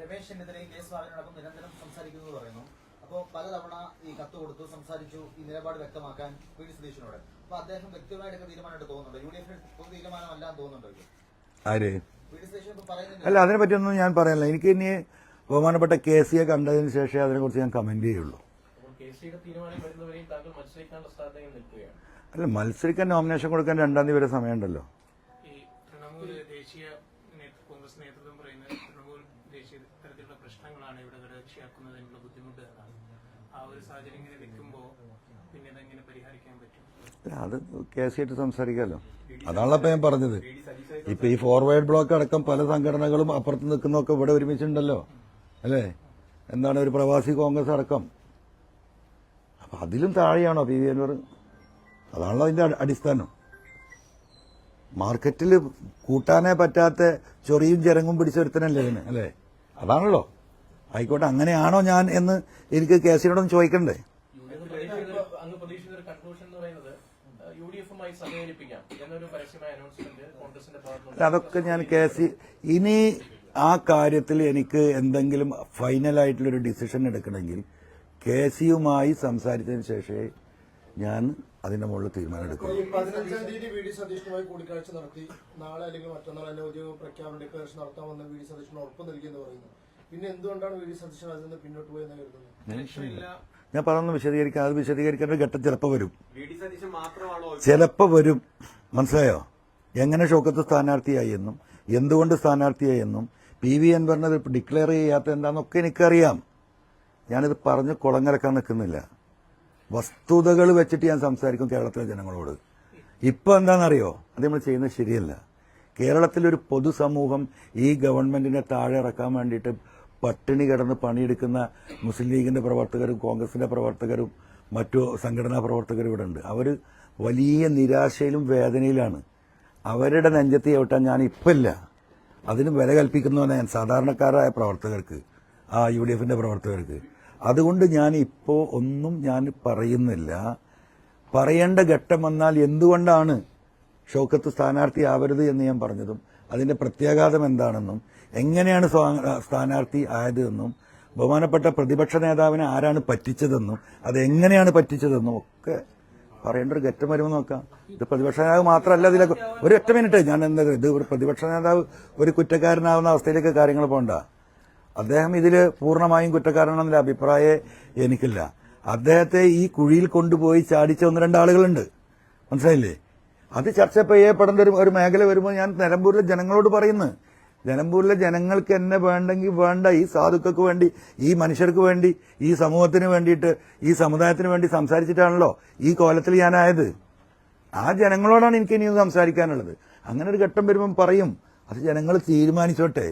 രമേശ് ചെന്നിത്തലയും KS ബാലനോടൊപ്പം നിരന്തരം സംസാരിക്കുന്നു പറയുന്നു. അപ്പോൾ പലതവണ ഈ കത്ത് കൊടുത്തു, സംസാരിച്ചു, ഈ നിലപാട് വ്യക്തമാക്കാൻ VD സതീശനോട്. അപ്പൊ അദ്ദേഹം വ്യക്തിപരമായിട്ട് തീരുമാനമായിട്ട് തോന്നുന്നുണ്ടോ? UDF തീരുമാനമല്ലാന്ന് തോന്നുന്നുണ്ടോ? ആര്? VD സതീശൻ ഇപ്പൊ പറയുന്നത്. അല്ല, അതിനെ പറ്റിയൊന്നും ഞാൻ പറയാനില്ല. എനിക്ക് ഇനി ബഹുമാനപ്പെട്ട KCയെ കണ്ടതിന് ശേഷമേ അതിനെക്കുറിച്ച് ഞാൻ കമന്റ് ചെയ്യുള്ളൂ. അല്ല, മത്സരിക്കാൻ നോമിനേഷൻ കൊടുക്കാൻ 2-ാം തീയതി വരെ സമയമുണ്ടല്ലോ. ദേശീയ കോൺഗ്രസ് നേതൃത്വം പറയുന്നത് തൃണമൂൽ ദേശീയ തരത്തിലുള്ള പ്രശ്നങ്ങളാണ് ഇവിടെ ഘടകകക്ഷിയാക്കുന്നതിനുള്ള ബുദ്ധിമുട്ട് എന്നാണ്. ആ ഒരു സാഹചര്യം ഇങ്ങനെ നിൽക്കുമ്പോൾ പിന്നെ ഇതെങ്ങനെ പരിഹരിക്കാൻ പറ്റും? അത് കേസായിട്ട് സംസാരിക്കാമല്ലോ. അതാണല്ലോ ഇപ്പൊ ഞാൻ പറഞ്ഞത്. ഇപ്പൊ ഈ ഫോർവേഡ് ബ്ലോക്ക് അടക്കം പല സംഘടനകളും അപ്പുറത്ത് നിൽക്കുന്നൊക്കെ ഇവിടെ ഒരുമിച്ചുണ്ടല്ലോ, അല്ലേ? എന്താണ് ഒരു പ്രവാസി കോൺഗ്രസ് അടക്കം. അപ്പൊ അതിലും താഴെയാണോ പി വി അൻവർ? അതാണല്ലോ അതിന്റെ അടിസ്ഥാനം. മാർക്കറ്റിൽ കൂട്ടാനേ പറ്റാത്ത ചൊറിയും ചിരങ്ങും പിടിച്ചൊരുത്തനല്ലേ ഇതിന്, അല്ലേ? അതാണല്ലോ. ആയിക്കോട്ടെ, അങ്ങനെയാണോ ഞാൻ എന്ന് എനിക്ക് കേസിനോടൊന്ന് ചോദിക്കണ്ടേ? അങ്ങ് പ്രതീക്ഷിക്കുന്ന ഒരു കൺക്ലൂഷൻ എന്ന് പറയുന്നത് UDF-മായി സഹകരിപ്പിക്കാം എന്നൊരു പരസ്യമായ അനൗൺസ്മെന്റ് കോൺഗ്രസിന്റെ ഭാഗത്തുനിന്ന്. അതൊക്കെ ഞാൻ ഇനി ആ കാര്യത്തിൽ എനിക്ക് എന്തെങ്കിലും ഫൈനലായിട്ടുള്ളൊരു ഡിസിഷൻ എടുക്കണമെങ്കിൽ KC-യുമായി സംസാരിച്ചതിന് ശേഷമേ ഞാൻ അതിന്റെ മുകളിൽ തീരുമാനം എടുക്കും. ഈ 15-ാം തീയതി വി ഡി സതീഷനുമായി കൂടിക്കാഴ്ച നടത്തി, നാളെ അല്ലെങ്കിൽ മറ്റന്നാൾ തന്നെ ഒരു പ്രഖ്യാപന ഡിക്ലറേഷൻ നടത്താമെന്ന് വി ഡി സതീഷന് ഉറപ്പ് നൽകിയെന്ന് പറയുന്നു. പിന്നെ എന്തുകൊണ്ടാണ് വി ഡി സതീശൻ അതിൽ നിന്ന് പിന്നോട്ട് പോയെന്ന് കരുതുന്നത്? ഞാൻ പറഞ്ഞു വിശദീകരിക്കാൻ, അത് വിശദീകരിക്കേണ്ട ഒരു ഘട്ടം ചിലപ്പോൾ വരും, ചിലപ്പോൾ വരും. മനസ്സിലായോ? എങ്ങനെ ഷൗക്കത്ത് സ്ഥാനാർത്ഥിയായി എന്നും എന്തുകൊണ്ട് സ്ഥാനാർത്ഥിയായി എന്നും PV അൻവറിനെ ഡിക്ലെയർ ചെയ്യാത്ത എന്താണെന്നൊക്കെ എനിക്കറിയാം. ഞാനിത് പറഞ്ഞ് കുളങ്ങരക്കാൻ നിൽക്കുന്നില്ല. വസ്തുതകൾ വെച്ചിട്ട് ഞാൻ സംസാരിക്കും കേരളത്തിലെ ജനങ്ങളോട്. ഇപ്പം എന്താണെന്നറിയോ? അത് നമ്മൾ ചെയ്യുന്നത് ശരിയല്ല. കേരളത്തിലൊരു പൊതുസമൂഹം ഈ ഗവൺമെന്റിനെ താഴെ ഇറക്കാൻ വേണ്ടിയിട്ട് പട്ടിണി കിടന്ന് പണിയെടുക്കുന്ന മുസ്ലിം ലീഗിന്റെ പ്രവർത്തകരും കോൺഗ്രസിന്റെ പ്രവർത്തകരും മറ്റു സംഘടനാ പ്രവർത്തകരും ഇവിടെ ഉണ്ട്. അവർ വലിയ നിരാശയിലും വേദനയിലാണ്. അവരുടെ നെഞ്ചത്ത് ചവിട്ടാൻ ഞാൻ ഇപ്പില്ല. അതിന് വില കൽപ്പിക്കുന്നവനാണ് ഞാൻ, സാധാരണക്കാരായ പ്രവർത്തകർക്ക്, ആ UDF-ന്റെ പ്രവർത്തകർക്ക്. അതുകൊണ്ട് ഞാൻ ഇപ്പോൾ ഒന്നും ഞാൻ പറയുന്നില്ല. പറയേണ്ട ഘട്ടം വന്നാൽ എന്തുകൊണ്ടാണ് ഷൗക്കത്ത് സ്ഥാനാർത്ഥിയാവരുത് എന്ന് ഞാൻ പറഞ്ഞതും അതിന്റെ പ്രത്യാഘാതം എന്താണെന്നും എങ്ങനെയാണ് സ്ഥാനാർത്ഥി ആയതെന്നും ബഹുമാനപ്പെട്ട പ്രതിപക്ഷ നേതാവിനെ ആരാണ് പറ്റിച്ചതെന്നും അതെങ്ങനെയാണ് പറ്റിച്ചതെന്നും ഒക്കെ പറയേണ്ട ഒരു ഘട്ടം വരുമ്പോൾ നോക്കാം. ഇത് പ്രതിപക്ഷ നേതാവ് മാത്രമല്ല. ഇതിലൊക്കെ ഒരു ഒറ്റ മിനിറ്റ് ഞാൻ ഇത് ഒരു പ്രതിപക്ഷ നേതാവ് ഒരു കുറ്റക്കാരനാവുന്ന അവസ്ഥയിലേക്ക് കാര്യങ്ങൾ പോകണ്ട. അദ്ദേഹം ഇതിൽ പൂർണ്ണമായും കുറ്റക്കാരനാണെന്നുള്ള അഭിപ്രായം എനിക്കില്ല. അദ്ദേഹത്തെ ഈ കുഴിയിൽ കൊണ്ടുപോയി ചാടിച്ച 1-2 ആളുകളുണ്ട്. മനസ്സിലായില്ലേ? അത് ചർച്ച ചെയ്യപ്പെടേണ്ട ഒരു മേഖല വരുമ്പോൾ ഞാൻ നിലമ്പൂരിലെ ജനങ്ങളോട് പറയുന്നു, നിലമ്പൂരിലെ ജനങ്ങൾക്ക് എന്നെ വേണ്ടെങ്കിൽ വേണ്ട, ഈ സാധുക്കൾക്ക് വേണ്ടി, ഈ മനുഷ്യർക്ക് വേണ്ടി, ഈ സമൂഹത്തിന് വേണ്ടിയിട്ട്, ഈ സമുദായത്തിന് വേണ്ടി സംസാരിച്ചിട്ടാണല്ലോ ഈ കോലത്തിൽ ഞാനായത്. ആ ജനങ്ങളോടാണ് എനിക്ക് ഇനിയും സംസാരിക്കാനുള്ളത്. അങ്ങനെ ഒരു ഘട്ടം വരുമ്പം പറയും. അത് ജനങ്ങൾ തീരുമാനിച്ചോട്ടെ.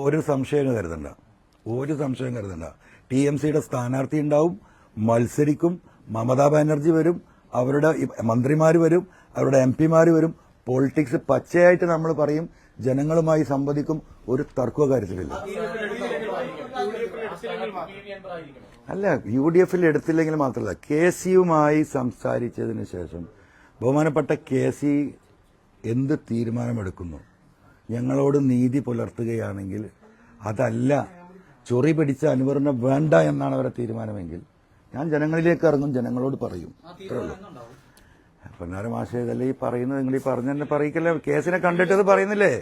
ഒരു സംശയം കരുതണ്ട, ഒരു സംശയം കരുതണ്ട. TMCയുടെ സ്ഥാനാർത്ഥി ഉണ്ടാവും, മത്സരിക്കും. മമതാ ബാനർജി വരും, അവരുടെ മന്ത്രിമാർ വരും, അവരുടെ MP-മാർ വരും. പൊളിറ്റിക്സ് പച്ചയായിട്ട് നമ്മൾ പറയും, ജനങ്ങളുമായി സംവദിക്കും. ഒരു തർക്കവും കാര്യത്തിലില്ല. അല്ല, UDF-ൽ എടുത്തില്ലെങ്കിൽ മാത്രമല്ല, KC-യുമായി സംസാരിച്ചതിന് ശേഷം ബഹുമാനപ്പെട്ട KC എന്ത് തീരുമാനമെടുക്കുന്നു, ഞങ്ങളോട് നീതി പുലർത്തുകയാണെങ്കിൽ, അതല്ല ചൊറി പിടിച്ച അൻവറിനെ വേണ്ട എന്നാണ് അവരുടെ തീരുമാനമെങ്കിൽ ഞാൻ ജനങ്ങളിലേക്ക് ഇറങ്ങും, ജനങ്ങളോട് പറയും. പൊന്നാര മാഷേ, ഇതല്ലേ ഈ പറയുന്നത്? നിങ്ങൾ ഈ പറഞ്ഞെന്നെ പറയിക്കല്ലേ? കേസിനെ കണ്ടിട്ടത് പറയുന്നില്ലേ?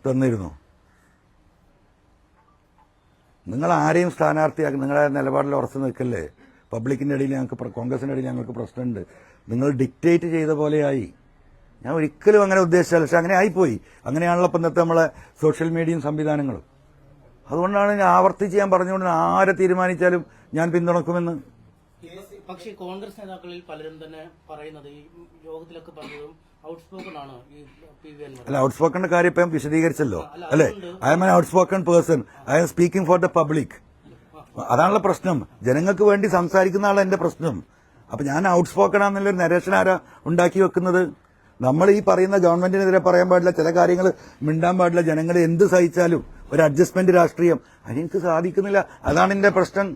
തന്നിരുന്നു. നിങ്ങൾ ആരെയും സ്ഥാനാർത്ഥിയാക്കി നിങ്ങളുടെ നിലപാടിൽ ഉറച്ചു നിൽക്കല്ലേ? പബ്ലിക്കിന്റെ ഇടയിൽ ഞങ്ങൾക്ക്, കോൺഗ്രസിന്റെ ഇടയിൽ ഞങ്ങൾക്ക് പ്രശ്നമുണ്ട്. നിങ്ങൾ ഡിക്റ്റേറ്റ് ചെയ്ത പോലെയായി. ഞാൻ ഒരിക്കലും അങ്ങനെ ഉദ്ദേശിച്ചല്ല, പക്ഷെ അങ്ങനെ ആയിപ്പോയി. അങ്ങനെയാണല്ലോ ഇപ്പം ഇന്നത്തെ നമ്മളെ സോഷ്യൽ മീഡിയയും സംവിധാനങ്ങളും. അതുകൊണ്ടാണ് ഞാൻ ആവർത്തിച്ച് ഞാൻ പറഞ്ഞുകൊണ്ട് ആരെ തീരുമാനിച്ചാലും ഞാൻ പിന്തുണക്കുമെന്ന്. പക്ഷേ കോൺഗ്രസ് നേതാക്കളിൽ പലരും തന്നെ പറയുന്നത്, ഈ യോഗത്തിലൊക്കെ പറഞ്ഞതും ഔട്ട്സ്പോക്കൺ ആണ് ഈ PV അൻവർ. അല്ല, ഔട്ട്സ്പോക്കണിന്റെ കാര്യം ഇപ്പം വിശദീകരിച്ചല്ലോ, അല്ലെ? I M an outspoken person, I M speaking for the public. അതാണല്ലോ പ്രശ്നം. ജനങ്ങൾക്ക് വേണ്ടി സംസാരിക്കുന്ന ആളാണ് എന്റെ പ്രശ്നം. അപ്പൊ ഞാൻ ഔട്ട്സ്പോക്കൺ ആണെന്നുള്ളൊരു നരേഷൻ ആരാ ഉണ്ടാക്കി വെക്കുന്നത്? നമ്മൾ ഈ പറയുന്ന ഗവൺമെന്റിനെതിരെ പറയാൻ പാടില്ല, ചില കാര്യങ്ങൾ മിണ്ടാൻ പാടില്ല. ജനങ്ങൾ എന്ത് സഹിച്ചാലും ഒരു അഡ്ജസ്റ്റ്മെന്റ് രാഷ്ട്രീയം അതെനിക്ക് സാധിക്കുന്നില്ല. അതാണ് എന്റെ പ്രശ്നം.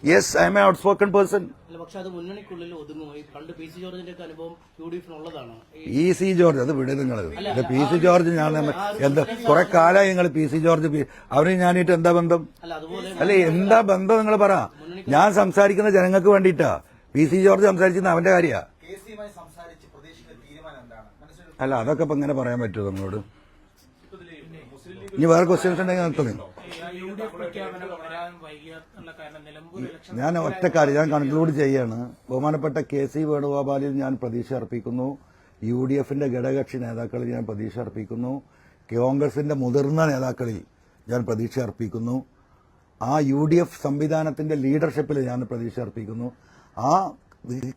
Yes, I M A outspoken person. പക്ഷെ അത് മുന്നണിക്കുള്ളിൽ ഒതുങ്ങും. പണ്ട് PC ജോർജിന്റെ ഒക്കെ അനുഭവം UDF-നുള്ളതാണ്. PC ജോർജ് അത് വിട് നിങ്ങൾ. PC ജോർജ് ഞാൻ എന്താ കുറെ കാലമായി നിങ്ങൾ PC ജോർജ് അവര് ഞാനിട്ട് എന്താ ബന്ധം? അല്ലെ, എന്താ ബന്ധം നിങ്ങൾ പറ. ഞാൻ സംസാരിക്കുന്ന ജനങ്ങൾക്ക് വേണ്ടിയിട്ടാ. PC ജോർജ് സംസാരിക്കുന്ന അവന്റെ കാര്യ. അല്ല, അതൊക്കെ ഇപ്പൊ ഇങ്ങനെ പറയാൻ പറ്റുമോ നിങ്ങളോട്? ഇനി വേറെ ക്വസ്റ്റ്യൻസ് ഉണ്ടെങ്കിൽ നിർത്തുന്നു. ഞാൻ ഒറ്റ കാര്യം ഞാൻ കൺക്ലൂഡ് ചെയ്യാണ്. ബഹുമാനപ്പെട്ട KC വേണുഗോപാലിൽ ഞാൻ പ്രതീക്ഷ അർപ്പിക്കുന്നു. UDFന്റെ ഘടകകക്ഷി നേതാക്കളിൽ ഞാൻ പ്രതീക്ഷ അർപ്പിക്കുന്നു. കോൺഗ്രസിന്റെ മുതിർന്ന നേതാക്കളിൽ ഞാൻ പ്രതീക്ഷ അർപ്പിക്കുന്നു. ആ UDF സംവിധാനത്തിന്റെ ലീഡർഷിപ്പിൽ ഞാൻ പ്രതീക്ഷ അർപ്പിക്കുന്നു. ആ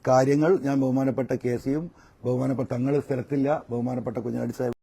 കാര്യങ്ങൾ ഞാൻ ബഹുമാനപ്പെട്ട KC യും ബഹുമാനപ്പെട്ട തങ്ങൾ സ്ഥലത്തില്ല, ബഹുമാനപ്പെട്ട കുഞ്ഞാടി സാഹിബ്